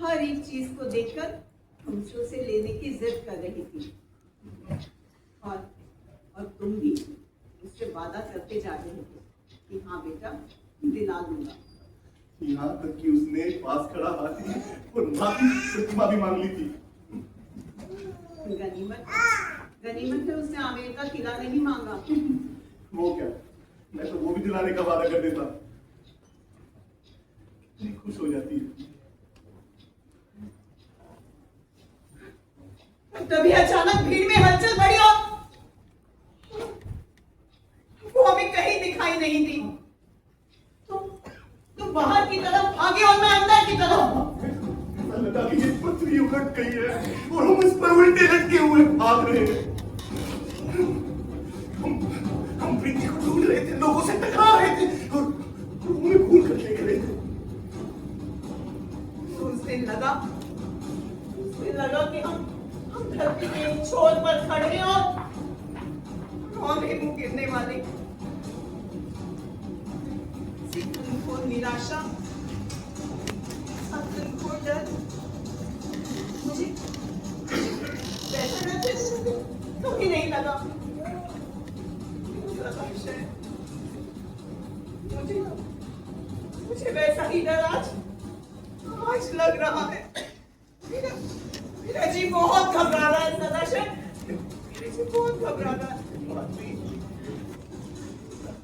हर एक चीज को देखकर हमसे उसे लेने की जिद कर रही थी। और तुम भी उससे वादा करते जा रहे थे कि हाँ बेटा दिला दूंगा। यहाँ तक कि उसने पास खड़ा हाथी और माफी प्रतिमा भी मांग ली थी। गनीमत है उसने आमेर का किला नहीं मांगा। वो क्या, मैं तो वो भी दिलाने का वादा कर देता। कितनी खुश हो जाती है। तभी अचानक भीड़ में हलचल बढ़ी और वो हमें कहीं दिखाई नहीं दी। तो बाहर की तरफ भागे और मैं अंदर की तरफ। ऐसा लगा कि ये पृथ्वी उलट गई है और हम इस पर उल्टे लटके हुए भाग रहे हैं। हम प्रीति को ढूंढ रहे थे, लोगों से टकरा रहे थे और उन्हें भूल कर ले गए थे। तो उसे लगा कि हम धरती के एक छोर पर खड़े हैं और मुंह गिरने वाले। उनको निराशा, उनको डर, मुझे वैसा कभी नहीं लगा। मुझे वैसा ही डर आज लग रहा है। मेरा जी बहुत घबरा रहा है सदाशिव, मेरा जी बहुत घबरा रहा है।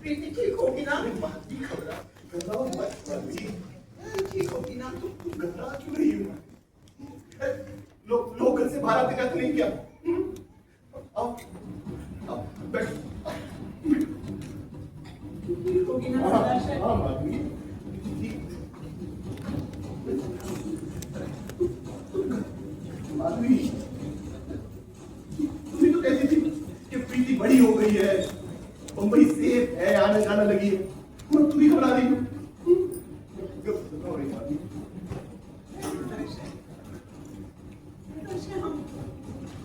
प्रीति ठीक होगी ना? ठीक होगी ना? घबरा क्यों रही हो? लोग घर से बाहर आते जाते नहीं क्या? आओ बैठ। ठीक होगी ना सदाशिव? हाँ माधवी, माधवी तुम्हें तो कहती थी कि प्रीति बड़ी हो गई है, बम्बई सेफ है, आना जाना लगी है, और तू भी घबरा रही हो।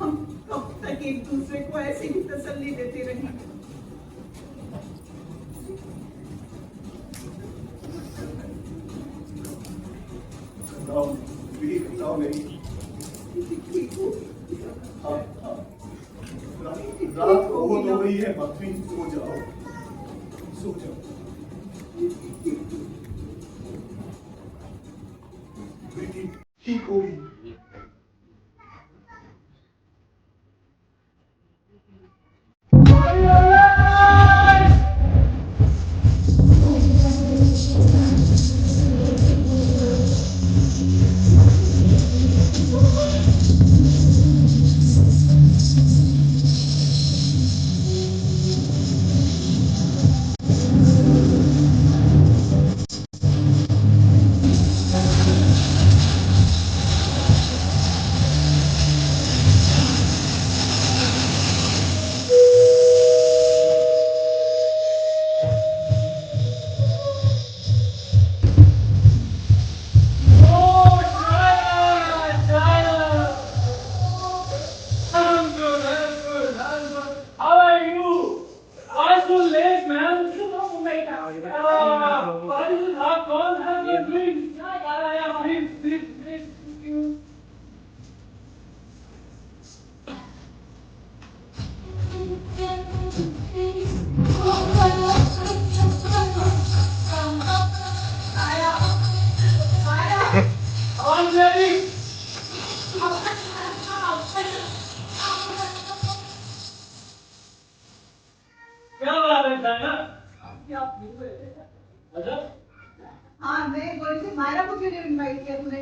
हम कब तक एक दूसरे को ऐसे ही तसल्ली देते रहेंगे? रात बहुत हो गई है, माधवी सो जाओ, सो जाओ। प्रीति ठीक होगी। हाँ मैं बोल रही थी मायरा को क्यों नहीं इनवाइट किया तूने?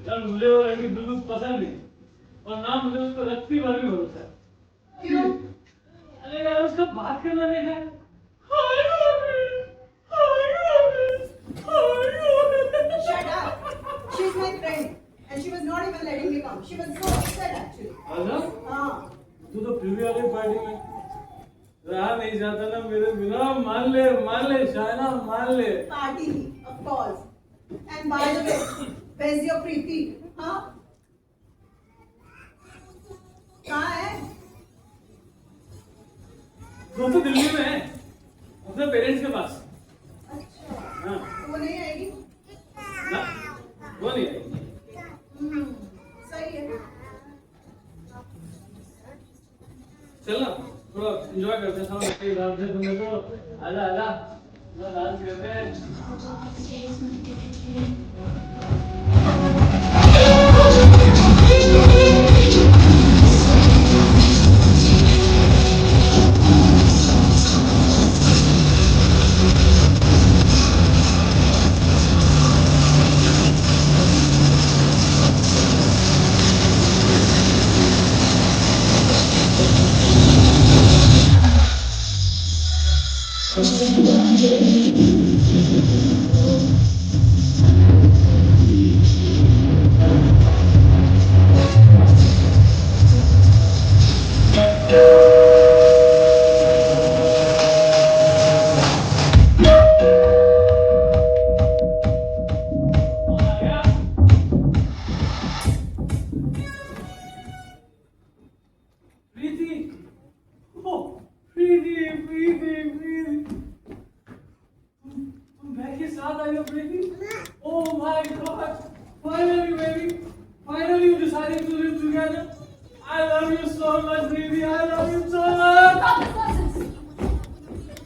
यार मुझे वो लड़की बिल्कुल पसंद नहीं और ना मुझे उसको रत्ती भर भी भरोसा है। क्यों? अरे यार उसका बात करना देखा है। Shut up. She's my friend and she was not even letting me come. She was so upset actually. अच्छा? हाँ. तू तो प्रीवी वाली पार्टी में रहा नहीं जाता ना मेरे बिना। मान ले शायना, मान ले। Party, of course. And by the way, where's your Preeti? हाँ? कहाँ है? वो तो दिल्ली में है, अपने पेरेंट्स के पास। अच्छा, हाँ वो नहीं आएगी? ना, वो नहीं आएगी। सही है। चल ना थोड़ा एंजॉय करते हैं सामने के हिसाब से। तुमने तो आजा आजा डांस करते हैं। प्रीति, ओ प्रीति प्रीति प्रीति, तुम बैग के साथ आई हो Preeti? Oh my God, finally baby, finally you decided to live together. I love you so much Preeti, I love you so much.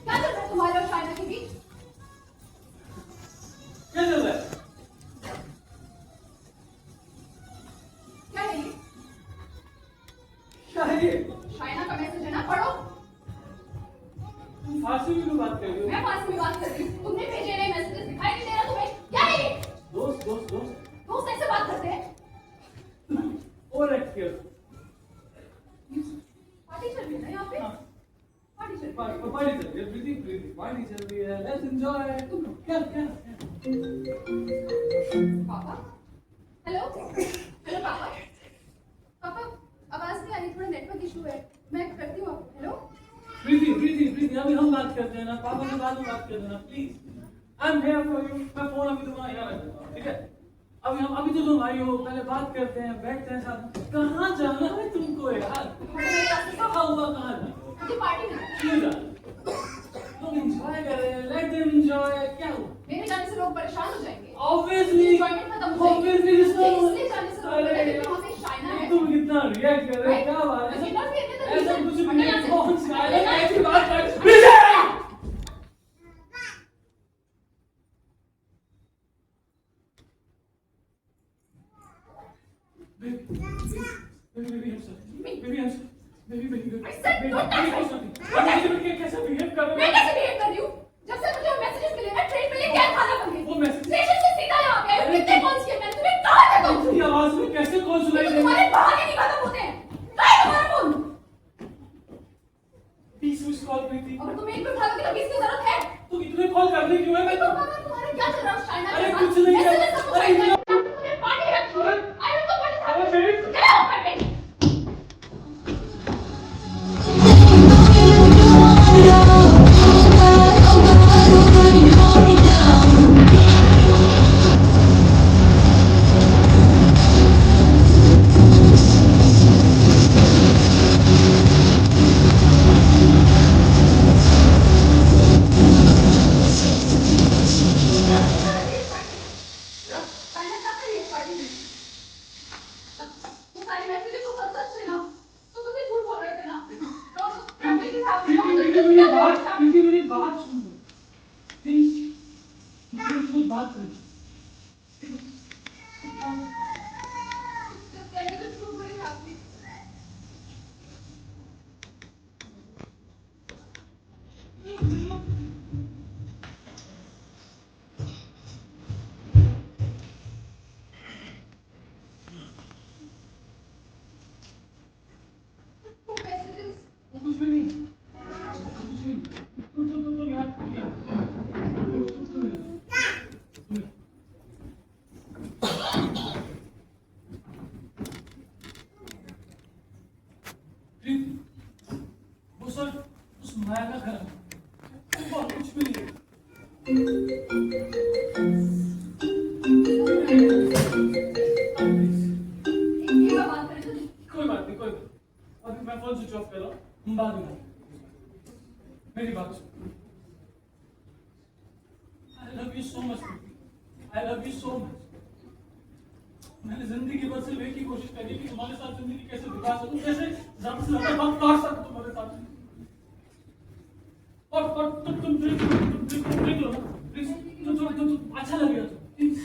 क्या चल रहा है तुम्हारे और शायना के बीच? क्या चल रहा है? क्या है ये? क्या है ये? शायना का मैसेज है ना, पढ़ो। तुम फारसी में क्यों बात कर रही हो? मैं फारसी में बात कर रही हूँ। तुमने भेजे नए मैसेजेस दिखाई नहीं दे रहा तुम्हें? क्या है ये? दोस्त दोस्त दोस्त दोस्त ऐसे बात करते हैं? और एक्ट कर। पार्टी चल रही है ना यहाँ पे? पार्टी चल रही है। पार्टी चल रही है प्रीति, प्रीति पार्टी चल रही है, लेट्स एंजॉय। क्या क्या पापा? हेलो? हेलो पापा? पापा, आवाज नहीं आ रही, थोड़ा नेटवर्क इशू है। मैं करती हूँ आपको। हेलो? प्रीति प्रीति प्रीति, अभी हम बात करते हैं ना, पापा के बाद में बात करते हैं ना, please. I am here for you. मैं फोन अभी तुम्हारा यहाँ रख देता हूँ, ठीक है? अभी तो तुम आई हो, पहले बात करते हैं, बैठते हैं साथ। कहाँ जाना है तुमको यार? कहाँ हुआ कहाँ जाना? मुझे पार्टी में। क्यों जाना? तुम एंजॉय कर रहे हैं, लेट देम एंजॉय। क्या हुआ? मेरे जाने से लोग परेशान हो जाएंगे। Obviously, Enjoyment खत्म हो जाएगी। obviously, इसलिए जाने से लोग परेशान होंगे, वहाँ पे शायना है। तुम कितना रिएक्ट कर रहे हो? क्या बात है? ऐसा कुछ नहीं है। कौन सा है? ऐसी बात कर। कैसा बिहेव कर रहे हो? मैं कैसे बिहेव कर रही हूँ? जब से मुझे वो मैसेजेस मिले ना, ट्रेन में ये क्या खाना बन गई? वो मैसेज स्टेशन से सीधा यहाँ पे आए। कितने कॉल्स किए मैंने तुम्हें? कहाँ थे तुम? तुम्हारी आवाज में कैसे कॉल सुनाई दे रही तुम्हारे है? बहाने नहीं खत्म होते हैं। कहाँ है तुम्हारा फोन? 20 मिस कॉल पे थी। अगर तुम्हें एक भी उठाओगे तो 20 की जरूरत है। तो इतने कॉल करने क्यों है? मैं तो तुम्हारा क्या चल रहा है शायना के अरे साथ? कुछ नहीं मैसेजेस कर। सब कुछ अरे है। मुझे पार्टी रखी है। आई विल तो पार्टी। अरे baby. Get out my face. Shaina क्या कर रही है पार्टी में? वो सारे मैसेजेस तो सच थे ना? तो तुम झूठ बोल रहे थे ना? तो ट्रैफिक के साथ मेरी बात सुन। प्लीज बात कर। कुछ भी नहीं। तो यार वो सर उस माया का घर है। और कुछ भी नहीं। कोई बात नहीं, कोई बात। अभी मैं फोन स्विच ऑफ कर रहा हूँ, हम बाद में। मेरी बात सुन। I love you so much. I love you so much. मैंने जिंदगी भर सिर्फ एक ही कोशिश करी कि तुम्हारे साथ जिंदगी कैसे बिता सकूं, कैसे ज्यादा से ज्यादा वक्त काट सकूं तुम्हारे साथ। और तुम देख लो ना प्लीज, तुम अच्छा लगेगा तुम प्लीज।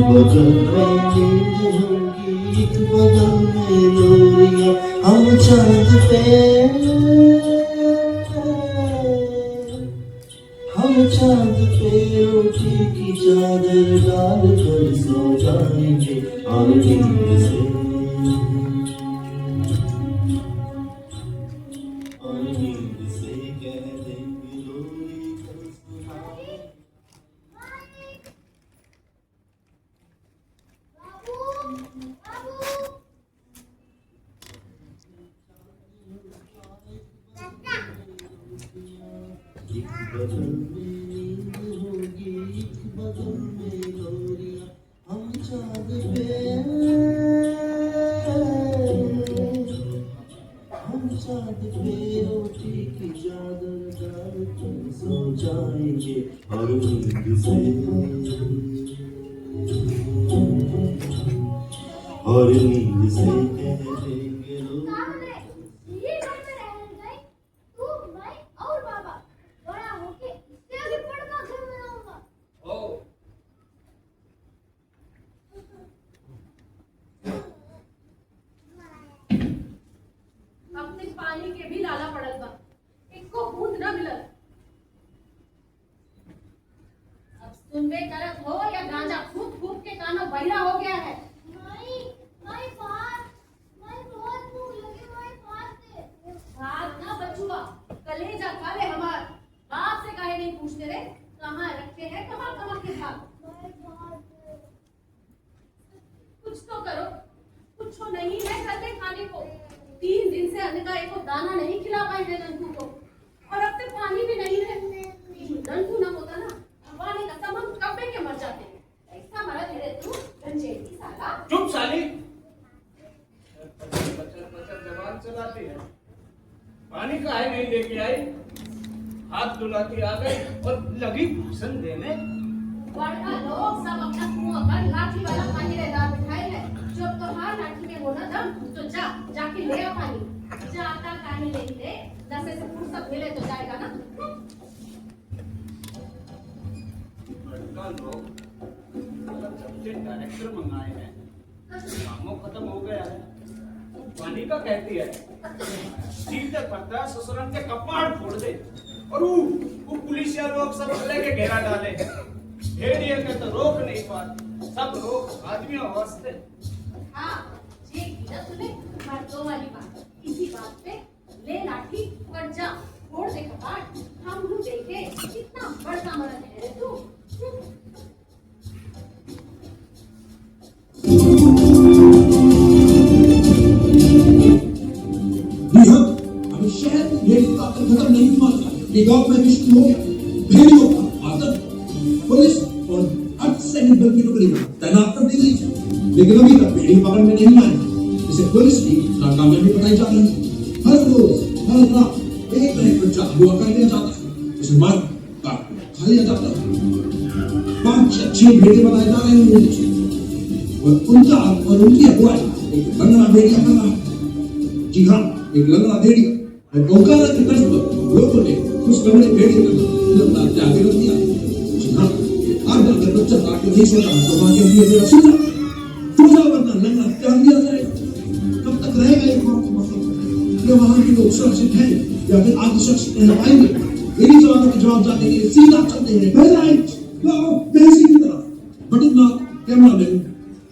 एक बगल में नींद होगी, एक बगल में लोरियां, हम चांद पे रोटी की चादर डाल कर सो जाएंगे और नींद से कह देंगे लोरी कर सुनाए। एक बगल में नींद होगी, एक बगल में लोरियां, हम चांद पे रोटी की चादर डाल कर सो जाएंगे और नींद से कह देंगे अपने पानी के भी लाला पड़ल बा, एको बूंद न मिलल। अब सुनबे करत हो या गांजा फूक फूक के कानों बहिरा हो गया है। भाग ना बचुआ, कलेजा खा ले हमार। बाप से काहे नहीं पूछते रे, कहाँ रखे हैं कमा कमा के भाग। कुछ तो करो, कुछ तो नहीं है घर में खाने को। 3 दिन से अन्न का एको दाना नहीं खिला पाए हैं नंकू को, और अब तक पानी भी नहीं है। नंकू ना होता ना, भगवान का कसम हम कब्बे के मर जाते। ऐसा मरद है तू गंजेटी साला। चुप साली, बचर जबान चलाती है। पानी का है नहीं लेके आई, हाथ धुलाती आ गई और लगी भाषण देने। बड़का लोग सब अपना मुंह पर लाठी वाला पानी रेदार बिठाए हैं। जब तुम्हार लाठी में होना दम तो जाके ले आ पानी। जाता काहे ले ले, दसे से फुर्सत मिले तो जाएगा ना। बड़का लोग जब से डायरेक्टर मंगाए हैं, कामों खत्म हो गया है, पानी का कहती है सीधे पत्ता ससुरन के कपाड़ फोड़ दे। और वो पुलिसिया लोग सब लेके घेरा डाले। भेड़िए के तो रोक नहीं पाते, सब लोग आदमियों वास्ते। हाँ, ये गिरा तूने मर्दों वाली बात। इसी बात पे ले लाठी और जा फोड़ दे कपाट। हम लोग देखे कितना बड़का मर्द है रे तू। अभी शहर भेड़ी का खत्म नहीं हुआ था। गांव में विष्णु हो गया। भेड़ियों का आदत पुलिस और 8 सैनिक बल की टुकड़ी तैनात कर दी गई थी, लेकिन अभी तक भेड़ी पकड़ में नहीं आए। इसे पुलिस की नाकामयाबी बताई जा रही है। हर रोज हर रात एक नया बच्चा हुआ कर दिया जाता है, उसे मार काट खा लिया जाता है। 5-6 भेड़े बताए जा रहे हैं और उनकी अगुवाई एक लंगड़ा भेड़िया कर रहा है। जी हाँ, एक लंगड़ा भेड़िया। और ओंकारा के तर्ज पर लोगों ने उस लंगड़े भेड़िए को त्याग कर दिया। जी हाँ, 8 दिन का बच्चा काट के नहीं सोचा तो वहां के लिए मेरा सोचा सोचा वरना लंगा त्याग दिया जाएगा। कब तक रहेगा ये मतलब ये वहां के लोग सुरक्षित हैं या फिर अर्धसुरक्षित पाएंगे? यही सवालों के जवाब जानने के लिए सीधा चलते हैं बहराइच गांव तहसील की तरफ। बटुकनाथ कैमरामैन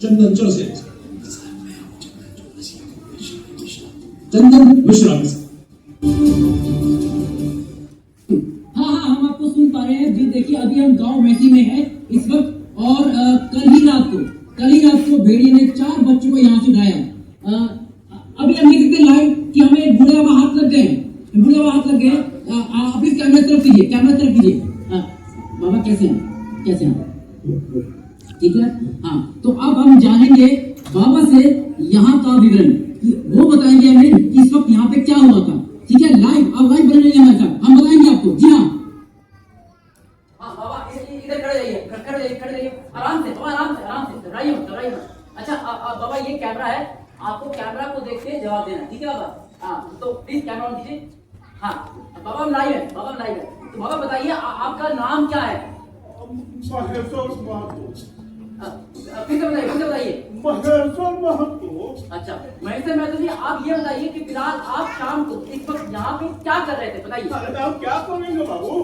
चंदन चौरसिया, चंदन मिश्रा के साथ। हाँ हम आपको सुन पा रहे हैं जी। देखिए अभी हम गांव मैसी में हैं इस वक्त और कल ही रात को भेड़िए ने 4 बच्चों को यहाँ से उठाया। अभी हम देख सकते हैं लाइव कि हमें एक बूढ़े बाबा हाथ लग गए। आप इस कैमरा तरफ कीजिए। बाबा कैसे हैं? ठीक है। हाँ तो अब हम जानेंगे बाबा से यहाँ का विवरण। वो बताएंगे हमें कि इस वक्त यहाँ पे क्या हुआ था। ठीक है, लाइव बने रहिए हमारे साथ, हम बताएंगे आपको। जी हाँ बाबा इधर खड़े रहिए आराम से घबराइए मत। अच्छा बाबा ये कैमरा है, आपको कैमरा को देख के जवाब देना, ठीक है बाबा? हाँ तो प्लीज कैमरा ऑन कीजिए। हाँ बाबा हम लाइव है। तो बाबा बताइए आपका नाम क्या है? फिर से बताइए। अच्छा महेश्वर महतो जी, आप ये बताइए कि फिलहाल आप शाम को इस वक्त यहाँ पे क्या कर रहे थे, बताइए। अरे आप क्या करेंगे बाबू?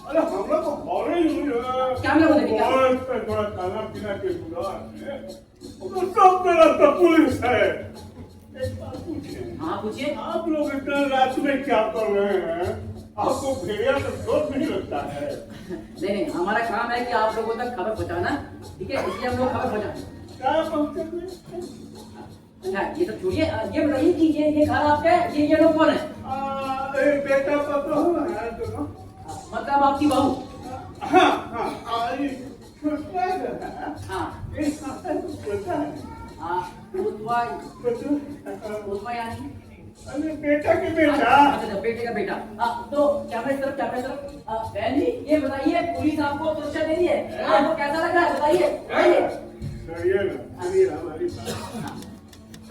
अरे हम लोग तो कैमरा को देखिए। थोड़ा खाना पीना के सब मेरा तो पुलिस है। एक बात पूछिए। हाँ पूछिए। आप लोग इतने रात में क्या कर रहे हैं? आपको भेड़िया तो डर नहीं लगता है? नहीं हमारा काम है कि आप लोगों तक खबर पहुँचाना, ठीक है? इसलिए हम लोग खबर पहुँचाते। क्या पहुँचाते? अच्छा ये सब छोड़िए, ये बताइए कि ये घर आपका है, ये लोग कौन है? बेटा पता हो है दोनों, मतलब आपकी बहू? हाँ यानी अरे बेटा के बेटा। अच्छा बेटे का बेटा। तो कैमरे तरफ बहन जी ये बताइए, पुलिस आपको सुरक्षा दे रही है, आपको कैसा लग रहा है बताइए। हमारी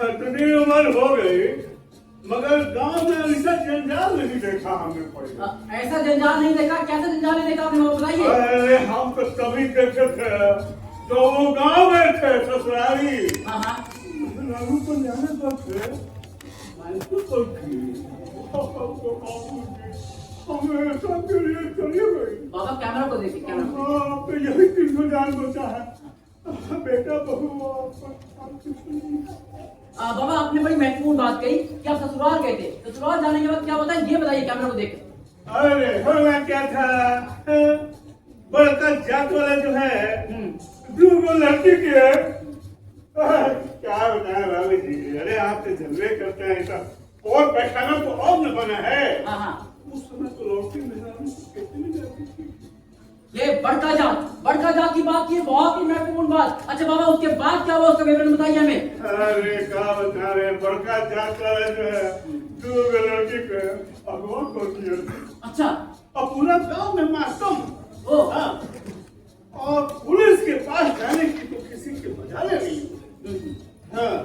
इतनी उम्र हो गई मगर गांव में ऐसा जंजाल नहीं देखा हमने। ऐसा जंजाल नहीं देखा? कैसा जंजाल नहीं देखा आपने, बताइए। अरे हम तो तभी देखे थे तो वो गांव में थे ससुराली। रानू को जाने पर थे हमेशा के लिए चली गई। बाबा कैमरा को देखिए, कैमरा। तो यही 300 जान बचा है, बेटा बहू। बाबा आपने बड़ी महत्वपूर्ण बात कही कि आप ससुराल गए थे। ससुराल जाने के बाद क्या होता है ये बताइए कैमरा को देख। अरे होना क्या था, बड़का जात वाला जो है 2 लड़की की है। क्या बताया बाबू जी, अरे आप तो झगड़े करते हैं ऐसा और पैखाना तो और न बना है। उस समय तो लड़की कितनी जाती थी। ये बड़का जात की बात की, बहुत ही महत्वपूर्ण बात। अच्छा बाबा उसके बाद क्या हुआ उसका विवरण बताइए हमें। अरे क्या बता रहे, बड़का जात वाला जो है 2 लड़की को अगवा कर दिया। अच्छा और पूरा गांव में मासूम। हाँ। और पुलिस के पास जाने की तो किसी के मजाले नहीं। हाँ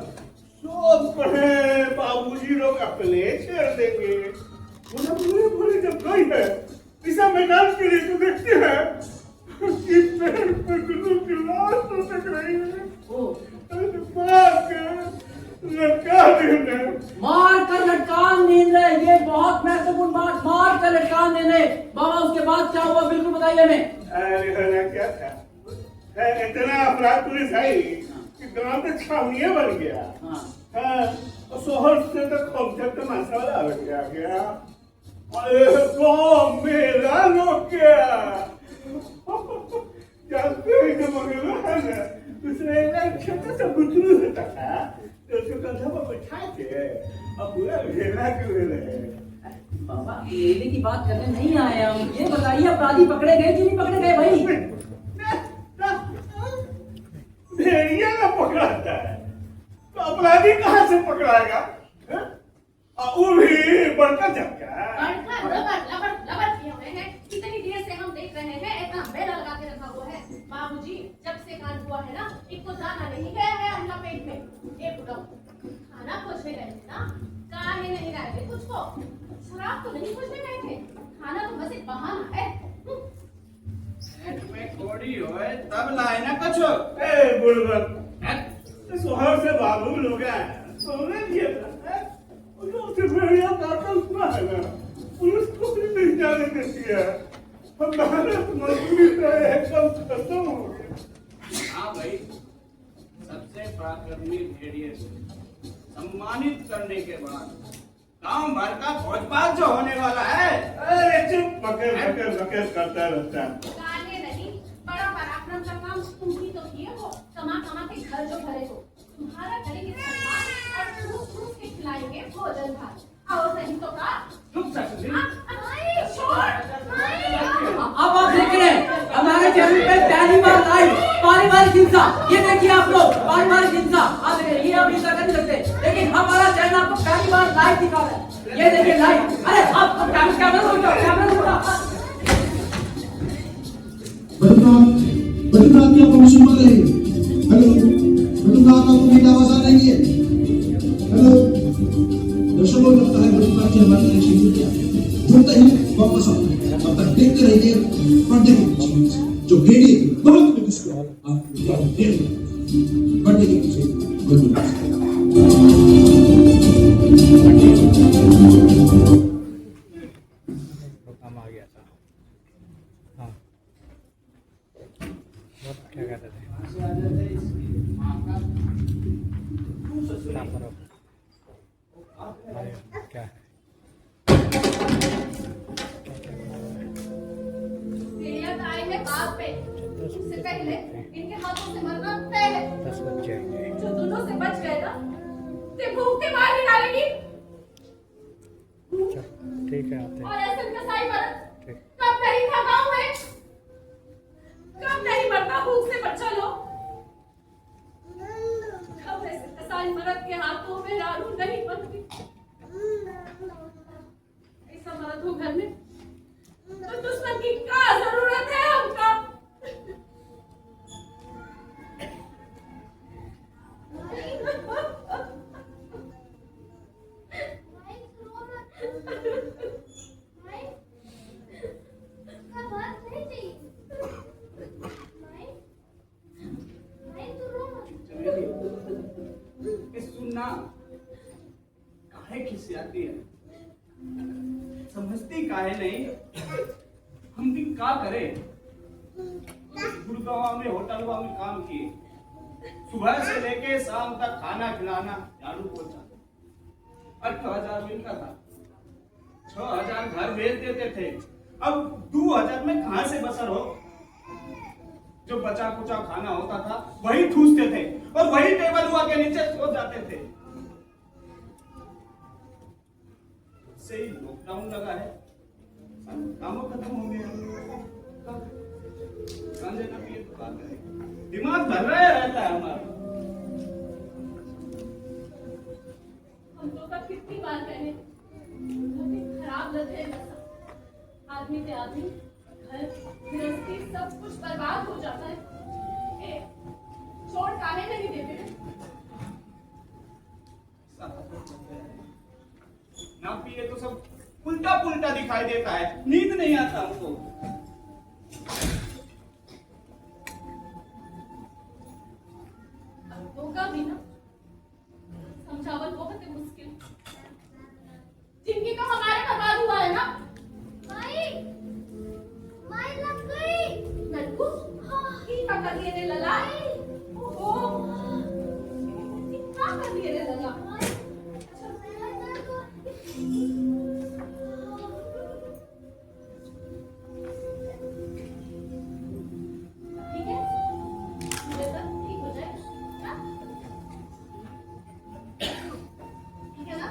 सब कहे बाबूजी लोग अपने छेड़ देंगे। पूरे जब गई है इसा मैदान के लिए तो देखती है कि पेड़ पे गुरु की लाश तो दिख रही है। मार कर लटकान देने, ये बहुत महत्वपूर्ण बात, मार कर लटकान देने। बाबा उसके बाद क्या हुआ बिल्कुल बताइए हमें। अरे क्या था, इतना अपराध पुलिस आई कि गांव में छावनिया बन गया। हाँ और शहर से तो खौफ मसाला लग गया। अरे गांव मेरा लोग क्या जानते हैं कि मगर है ना, दूसरे एक छोटा सा बुतरू होता था तो उसको कंधा पर बैठा के अब पूरा घेरा के ले रहे। बाबा लेने की बात करने नहीं आए हम, ये बताइए अपराधी पकड़े गए कि नहीं पकड़े गए भाई? भेड़िया ना पकड़ाता है तो अपराधी कहाँ से पकड़ाएगा? वो भी बड़का झटका। लबर किए हुए हैं, कितनी देर से हम देख रहे हैं, इतना मेला लगा के रखा हुआ है। बाबूजी जब से कांड हुआ है ना, एक तो दाना नहीं गया है अपना पेट में, एक खाना खोजने गए थे ना, काहे नहीं लाए थे तुझको? शराब तो नहीं खोजने गए थे, खाना तो बस एक बहाना है। थोड़ी होए तब लाए ना कुछ। ए बुड़बक शोहर से बाबू लोग हैं, सोने दिए था, उससे बढ़िया काटल सुना है ना, पुलिस को भी नहीं जाने देती है। हमारा मजबूरी तो एकदम खत्म हो गया। हाँ भाई, सबसे पराक्रमी भेड़िए को सम्मानित करने के बाद गांव भर का भोजपाल जो होने वाला है। अरे चुप, बकर बकर बकर करता रहता है। गाने नहीं, बड़ा पराक्रम का काम तुम ही तो किए हो। कमा कमा के घर जो भरे हो, तुम्हारा करेंगे सम्मान और ठूस ठूस के खिलाएंगे भोजन भात। और नहीं तो का चुप ससुरी। अब आप देख रहे हैं हमारे चैनल पे पहली बार लाइव पारिवारिक हिंसा। ये देखिए आप लोग, पारिवारिक हिंसा। आप देखिए, ये अभी तक नहीं सकते, लेकिन हमारा चैनल आपको पहली बार लाइव दिखा रहा है। ये देखिए लाइव। अरे आप कैमरा उठाओ। बद्रीनाथ की आपको सुन रहे हैं। हेलो बद्रीनाथ, आपको मेरी आवाज आ रही है? हेलो दर्शकों, लगता है बद्रीनाथ की हमारी कनेक्शन जुड़ गया। जुड़ते ही वापस आते हैं। तब तक देखते रहिए पर्दे के पीछे, जो भेड़िए की बहुत में किसको आपको पर्दे के पीछे बद्रीनाथ। काम आ गया था। हाँ, क्या कहते थे? क्या है? आए हैं बात पे, उससे पहले इनके हाथों से मरना तय है। 10 बज जाएंगे। जो दोनों से बच गए ना, ते भूख के मार ही डालेगी। ठीक है, आते हैं। और ऐसे में कसाई मरद कब नहीं था गाँव में, कब नहीं मरता भूख से बच्चा लोग। कब ऐसे कसाई मरद के हाथों में रानू नहीं बनती। ऐसा मरद हो घर में तो दुश्मन की क्या जरूरत है हमका। सुनना काहे खिसियाती है, समझती काहे नहीं। हम भी क्या करें, गुड़गांव में होटलवा में काम किए, सुबह से लेके शाम तक खाना खिलाना, झाड़ू पोछा। 8,000 मिलता था, 6,000 घर भेज देते थे। अब 2,000 में कहां से बसर हो। जो बचा कुचा खाना होता था वही ठूसते थे और वही टेबल हुआ के नीचे सो जाते थे। से ही लॉकडाउन लगा है, कामों खत्म हो गया। गांजे ना पिए तो बात करें, दिमाग भर रहा रहता है हमारा। हम तो कब कितनी बार कहे, खराब लत है नशा। आदमी पे आदमी, घर गृहस्थी सब कुछ बर्बाद हो जाता है। छोड़ काहे नहीं देते। ना पिए तो सब उल्टा पुल्टा दिखाई देता है, नींद नहीं आता हमको। होगा भी ना, समझावल बहुत ही मुश्किल। जिनकी तो हमारे बर्बाद हुआ है ना। माई लग गई। लड्डू क्या कर लिए रे लला। ओहो, क्या कर लिए रे लला। ठीक है, मुझे सब ठीक हो जाए ना? ठीक है ना?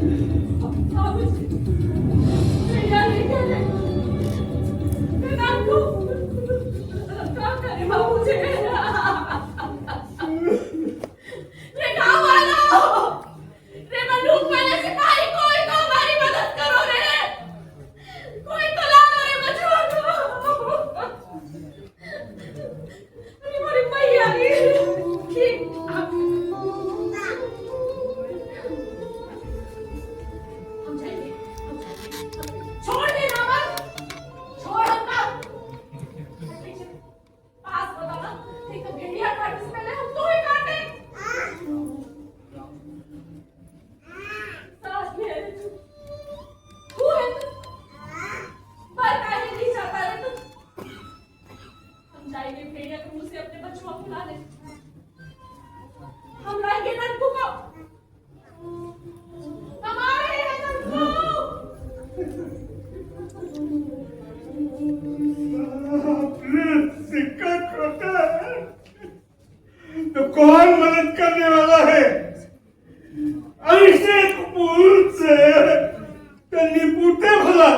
बाबूजी, भैया नहीं करे। विधान को क्या करे बाबूजी? रे गाँव वालों, रे बंदूक वाले सिपाही, कोई तो हमारी मदद करो रे, कोई तो ला दो रे बचवा को। अरे हमारी भैया की हम जाएंगे। छोड़ दे रावण, छोड़ हमका। पास बता ना, नहीं तो भेड़िया काटने से पहले हम तो ही काटे। सास में है तू, तू है तू, पर काहे नहीं चाहता रे तू? हम जाएंगे भेड़िया के मुंह से अपने बच्चों को खिलाने। हम लाएंगे ननकू को, हमारे हैं ननकू। सिक्का खोटा है तो कौन मदद करने वाला है? ऐसे कपूर से तन्नी पूछे भला।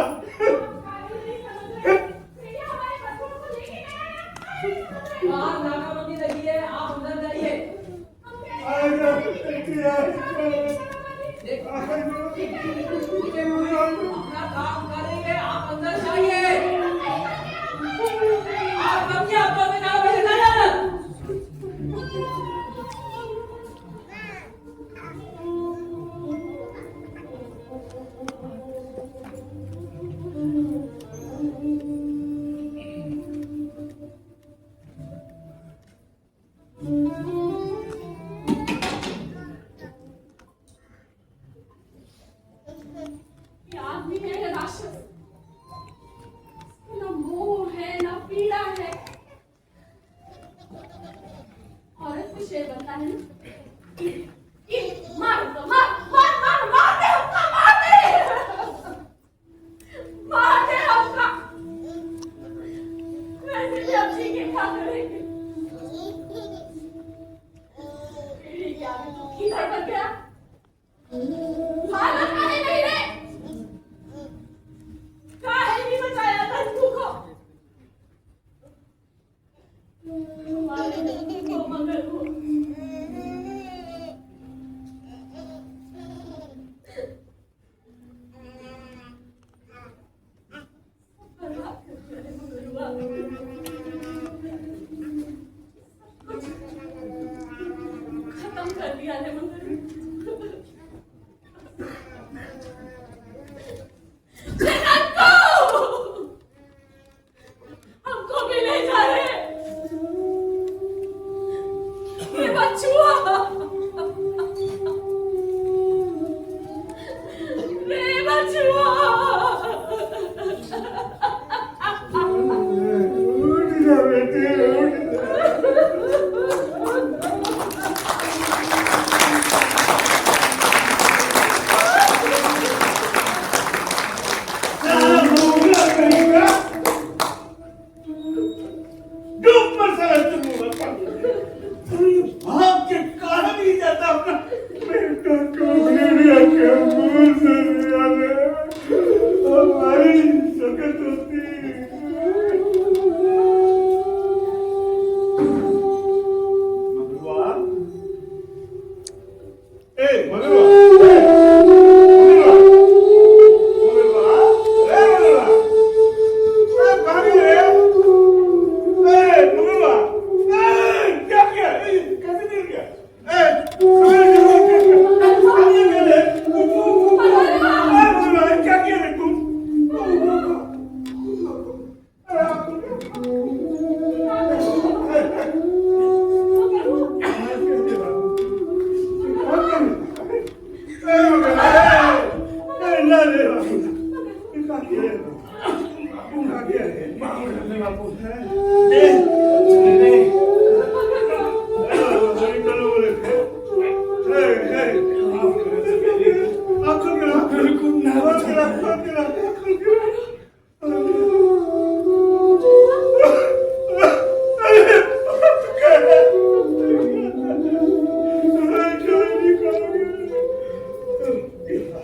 बाहर नाकाबंदी लगी है, आप अंदर जाइए। अपना काम करेंगे, आप अंदर जाइए। आप अपने आपको में जाओ, मेरे घर आना। ये आदमी है या राक्षस? ना मोह है ना पीड़ा है। औरत को शेर बनता है ना? मार दो, मार मार मार मार दे हमका, मार दे, मार दे हमका। वैसे भी अब जी के क्या करेंगे? मेरी क्या किधर बन गया? हालत काहे नहीं रे? काहे नहीं बचाया ननकू को? हमारे ननकू को मंगल हो। बर्बाद कर दिया रे मंगलुआ। कुछ खत्म कर दिया रे मंगलुआ। हमको भी ले जा रे, ये बचुआ, रे बचुआ। उठ जा बेटे, उठ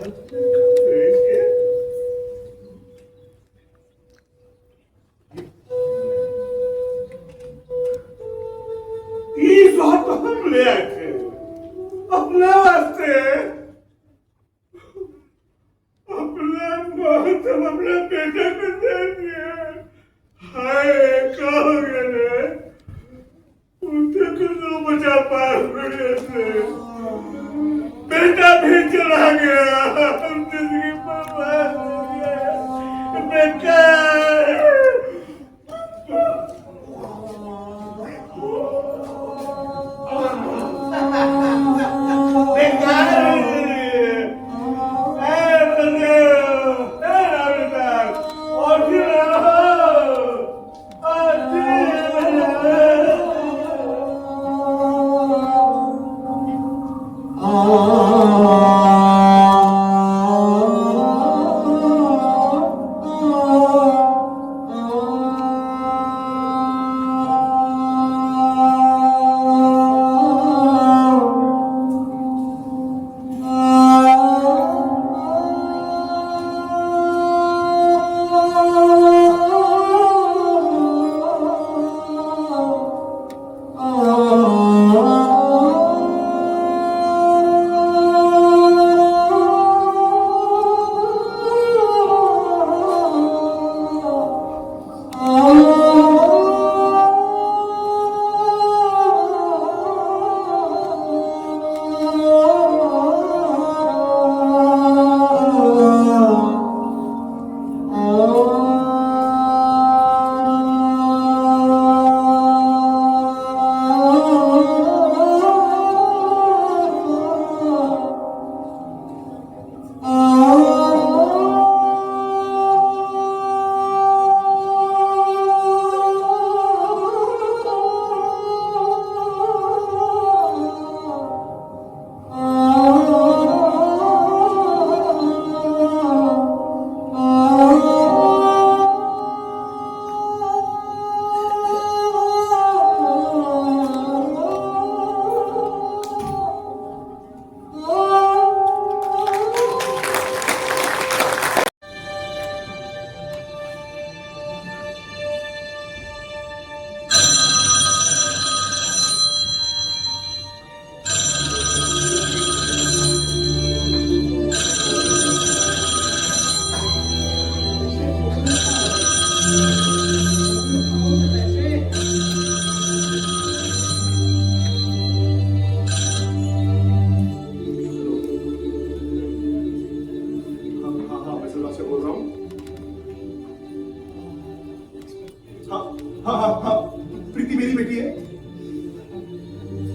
इस बात को हम ले आए थे अपने वास्ते, अपने हम अपने बेटे को दे दिए। हाय कहोगे ने उनके को बचा पाए थे, बेटा भी चला गया, हम जिंदगी बर्बाद हो गया। बेकार हाँ, प्रीति मेरी बेटी है।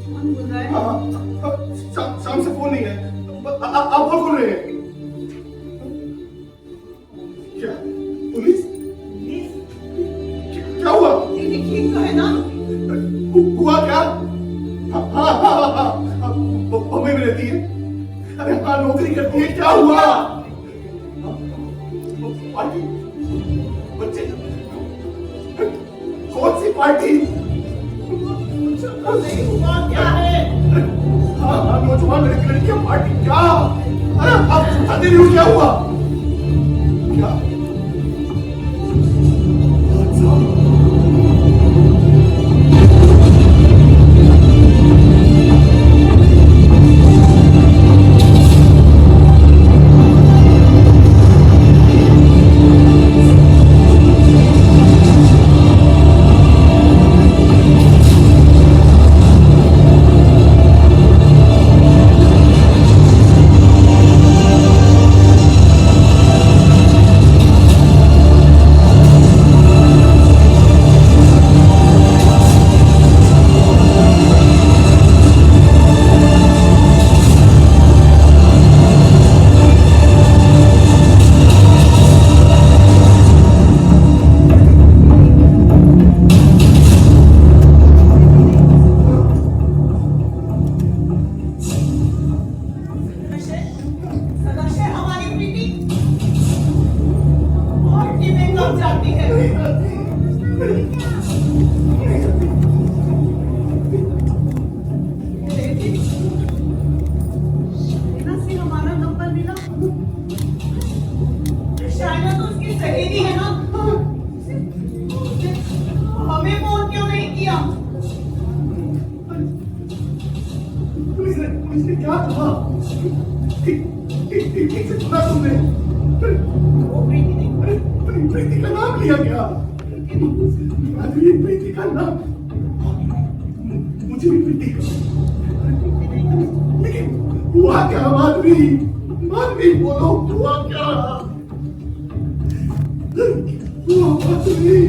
कौन बोल रहा है? शाम से फोन नहीं है। आप कौन बोल रहे हैं? क्या पुलिस? क्या हुआ? दीदी ठीक तो है ना? हुआ क्या? हाँ, बम्बई में रहती है। अरे हाँ, नौकरी करती है। क्या हुआ? पार्टी? बच्चे? कौन सी पार्टी? नहीं हुआ क्या है? हाँ, नौजवान लड़कियां पार्टी क्या? अरे आप समझाते नहीं हो क्या हुआ? क्या? हमारा नंबर मिला कहा? ठीक से सुना तुमने? वो प्रीति नहीं। अरे प्रीति का नाम लिया क्या? माधुरी, प्रीति का नाम? मुझे भी प्रीति का, लेकिन हुआ क्या माधुरी? माधुरी बोलो, हुआ क्या? हुआ माधुरी?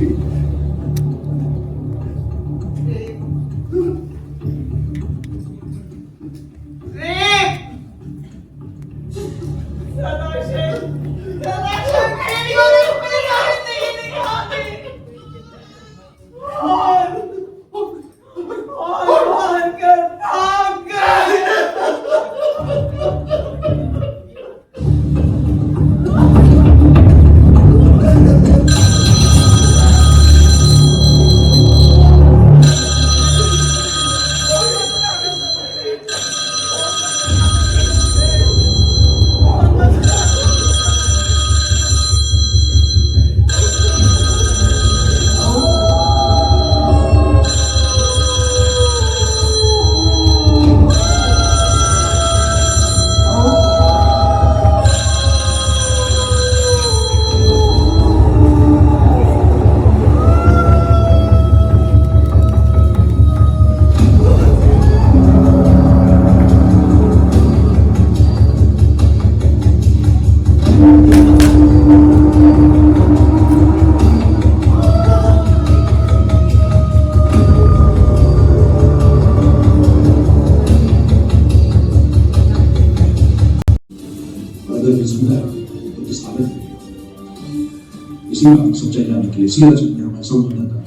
इसी बात सच्चाई जानने के लिए सीधा चलते हमारे संवाददाता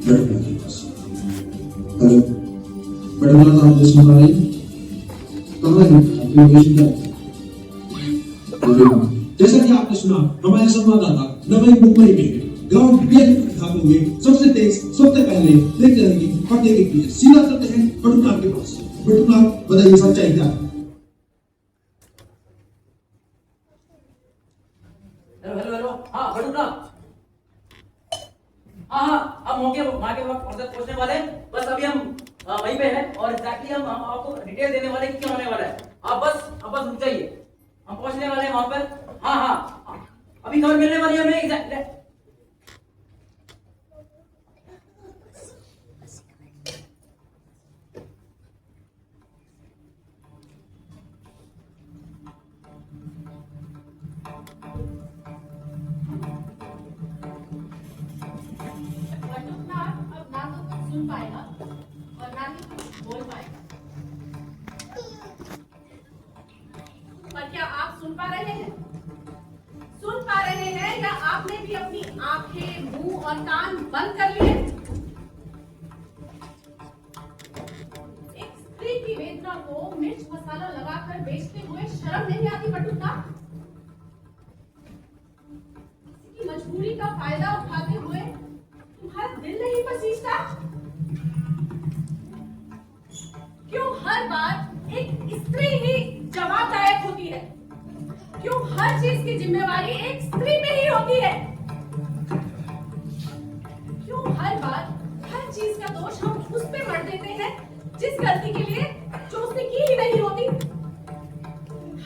मैडम के पास। हेलो मैडम, आप मुझे सुन रहे हैं? कहाँ है आपकी लोकेशन क्या है? जैसा कि आपने सुना, हमारे संवाददाता नवई मुंबई में ग्राउंड रियल घातों में सबसे तेज सबसे पहले देख रहेंगे और देखेंगे। सीधा चलते हैं बटुकनाथ के पास। बटुकनाथ, बताइए सच्चाई क्या है? हेलो हाँ बटुकनाथ, हाँ हम मौके वक्त पहुंचने वाले हैं। बस अभी हम वहीं पे हैं और एग्जैक्टली हम आपको डिटेल देने वाले क्या होने वाला है। आप बस रुक जाइए, हम पहुंचने वाले हैं वहां पर। हाँ अभी खबर मिलने वाली है हमें एग्जैक्टली। सुन पाएगा और ना ही कुछ बोल पाएगा। पर क्या आप सुन पा रहे हैं? सुन पा रहे हैं या आपने भी अपनी आंखें, मुंह और कान बंद कर लिए? एक स्त्री की वेदना को मिर्च मसाला लगाकर बेचते हुए शर्म नहीं आती बटुकनाथ? किसी की मजबूरी का फायदा उठाते हुए तुम्हारा दिल नहीं पसीजता? क्यों हर बार एक स्त्री ही जवाबदायक होती है? क्यों हर चीज की जिम्मेवारी एक स्त्री पे ही होती है? क्यों हर बार हर चीज का दोष हम उस पे मर देते हैं जिस गलती के लिए जो उसने की ही नहीं होती?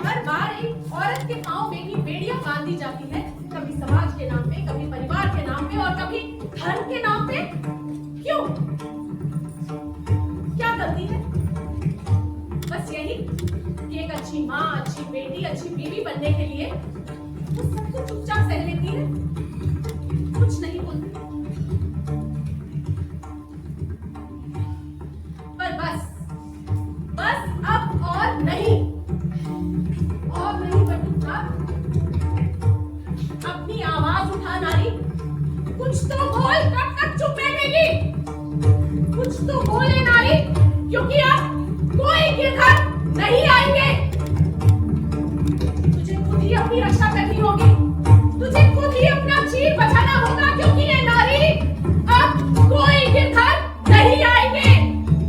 हर बार एक औरत के पांव में ही बेड़ियां बांध दी जाती है, कभी समाज के नाम पे, कभी परिवार के नाम पे और कभी धर्म के नाम पे। क्यों? क्या गलती है? बस यही कि एक अच्छी माँ, अच्छी बेटी, अच्छी बीवी बनने के लिए वो सब कुछ चुपचाप सह लेती है, कुछ नहीं बोलती। पर बस अब और नहीं बटुकनाथ। अपनी आवाज उठा नारी, कुछ तो बोल। कब तक चुप बैठेगी? कुछ तो बोले नारी, क्योंकि अब कोई गिरधर नहीं आएंगे। तुझे खुद ही अपनी रक्षा करनी होगी, तुझे खुद ही अपना चीर बचाना होगा, क्योंकि ये नारी अब कोई गिरधर नहीं आएंगे,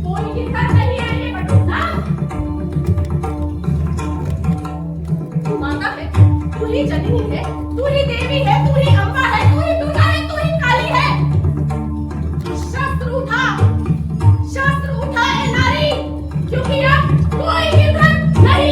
कोई गिरधर नहीं आएंगे बटुकनाथ। तू माता है, तू ही जननी है, तू ही देवी है, तू ही अम्बा है, तू ही दुर्गा है, तू ही काली है। शस्त्र उठा ए नारी, क्योंकि अब कोई गिरधर नहीं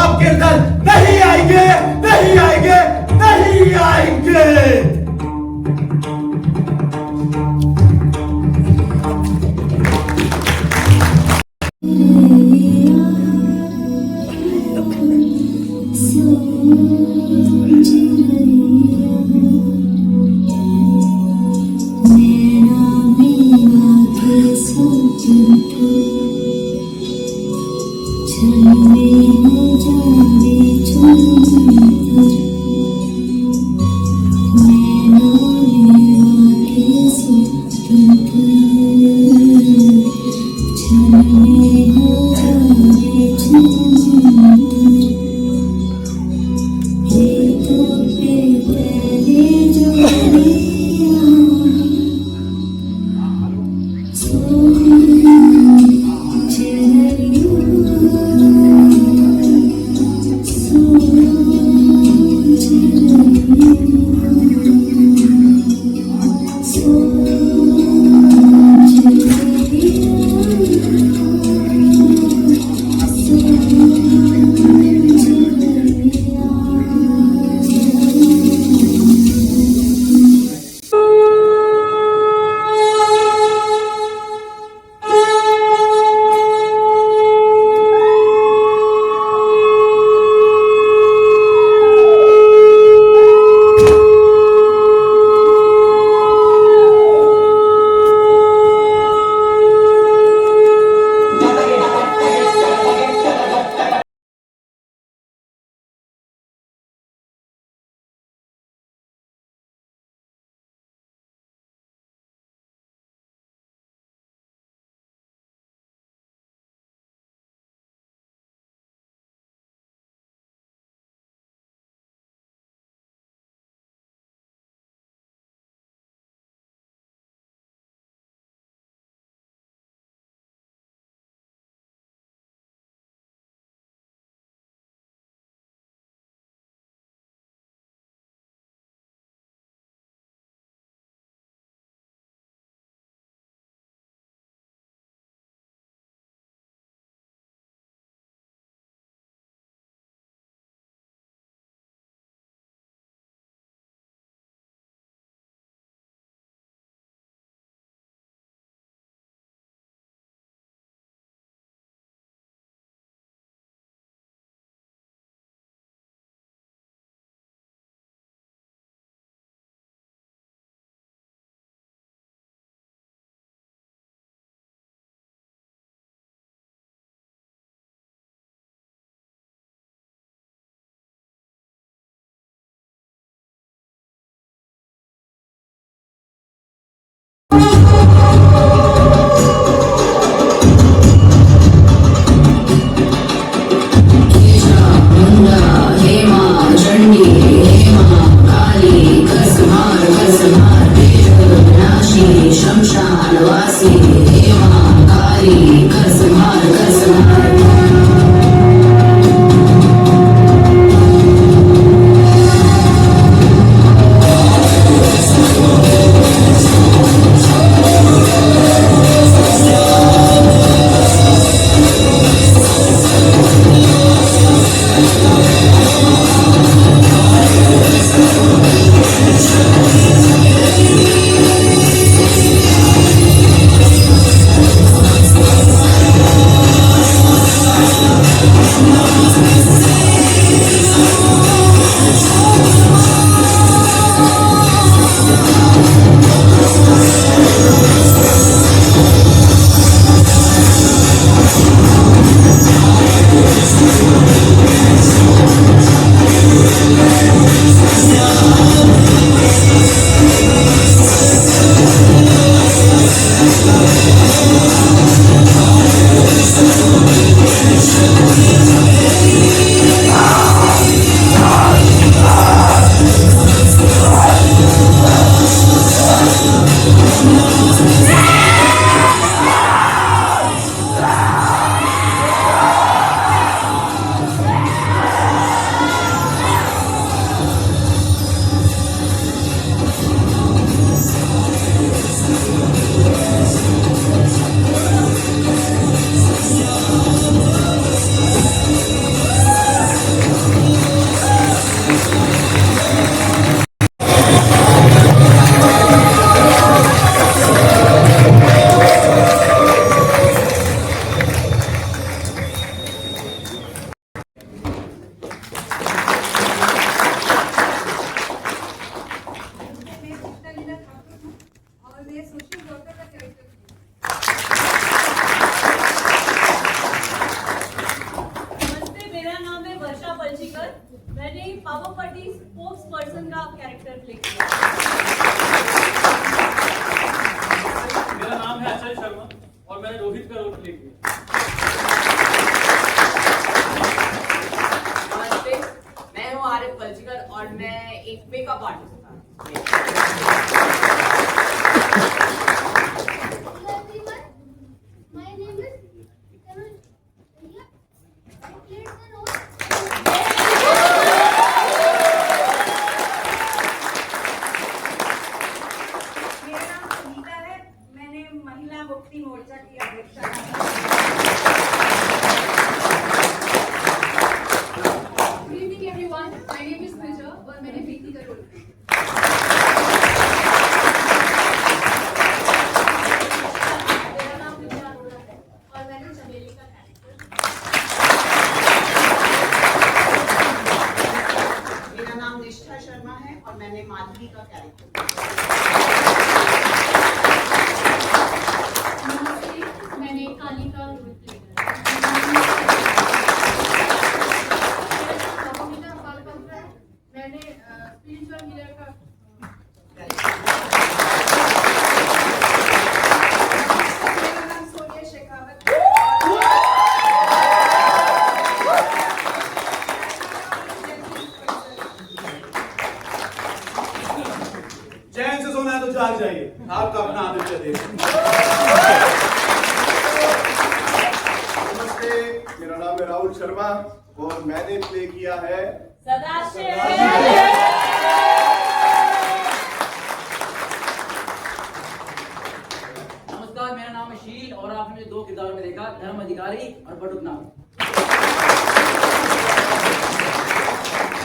आपके अंदर नहीं आएंगे, नहीं आएंगे, नहीं आएंगे। अनिल शर्मा और मैंने रोहित का रोल प्ले किया। नमस्ते, मैं हूँ आरिफ कलचकर और मैं एक मेकअप आर्टिस्ट हूँ। Hello everyone, my name is Tanuj. I played the role. मेरा नाम सुनीता है, मैंने महिला मुक्ति मोर्चा की अध्यक्षा है। Good evening everyone. My name is Nija और मैंने प्रीति का रोल किया। मेरा नाम निशा अरोड़ा है और मैंने चमेली का कैरेक्टर। मेरा नाम निष्ठा शर्मा है और मैंने माधवी का कैरेक्टर। नमस्ते, मैंने काली का रोल प्ले किया। मैंने स्पिरिचुअल हीलर का मेरा नाम सोनिया शेखावत चैन से सोना है तो जाग जाइए, आपका अपना आदित्य देव। नमस्ते, मेरा नाम है राहुल शर्मा और मैंने प्ले किया है नमस्कार, मेरा नाम है शील और आपने मुझे 2 किरदारों में देखा, धर्म अधिकारी और बटुकनाथ।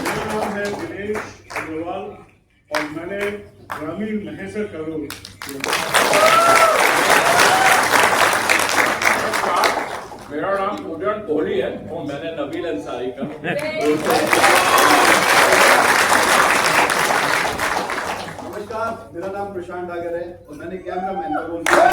मेरा नाम है दिनेश अग्रवाल और मैंने ग्रामीण महेश्वर का रोल किया। नमस्कार, मेरा नाम पूजन कोहली है और मैंने नबील अंसारी का नमस्कार, मेरा नाम प्रशांत डागर है और मैंने कैमरामैन का रोल किया है।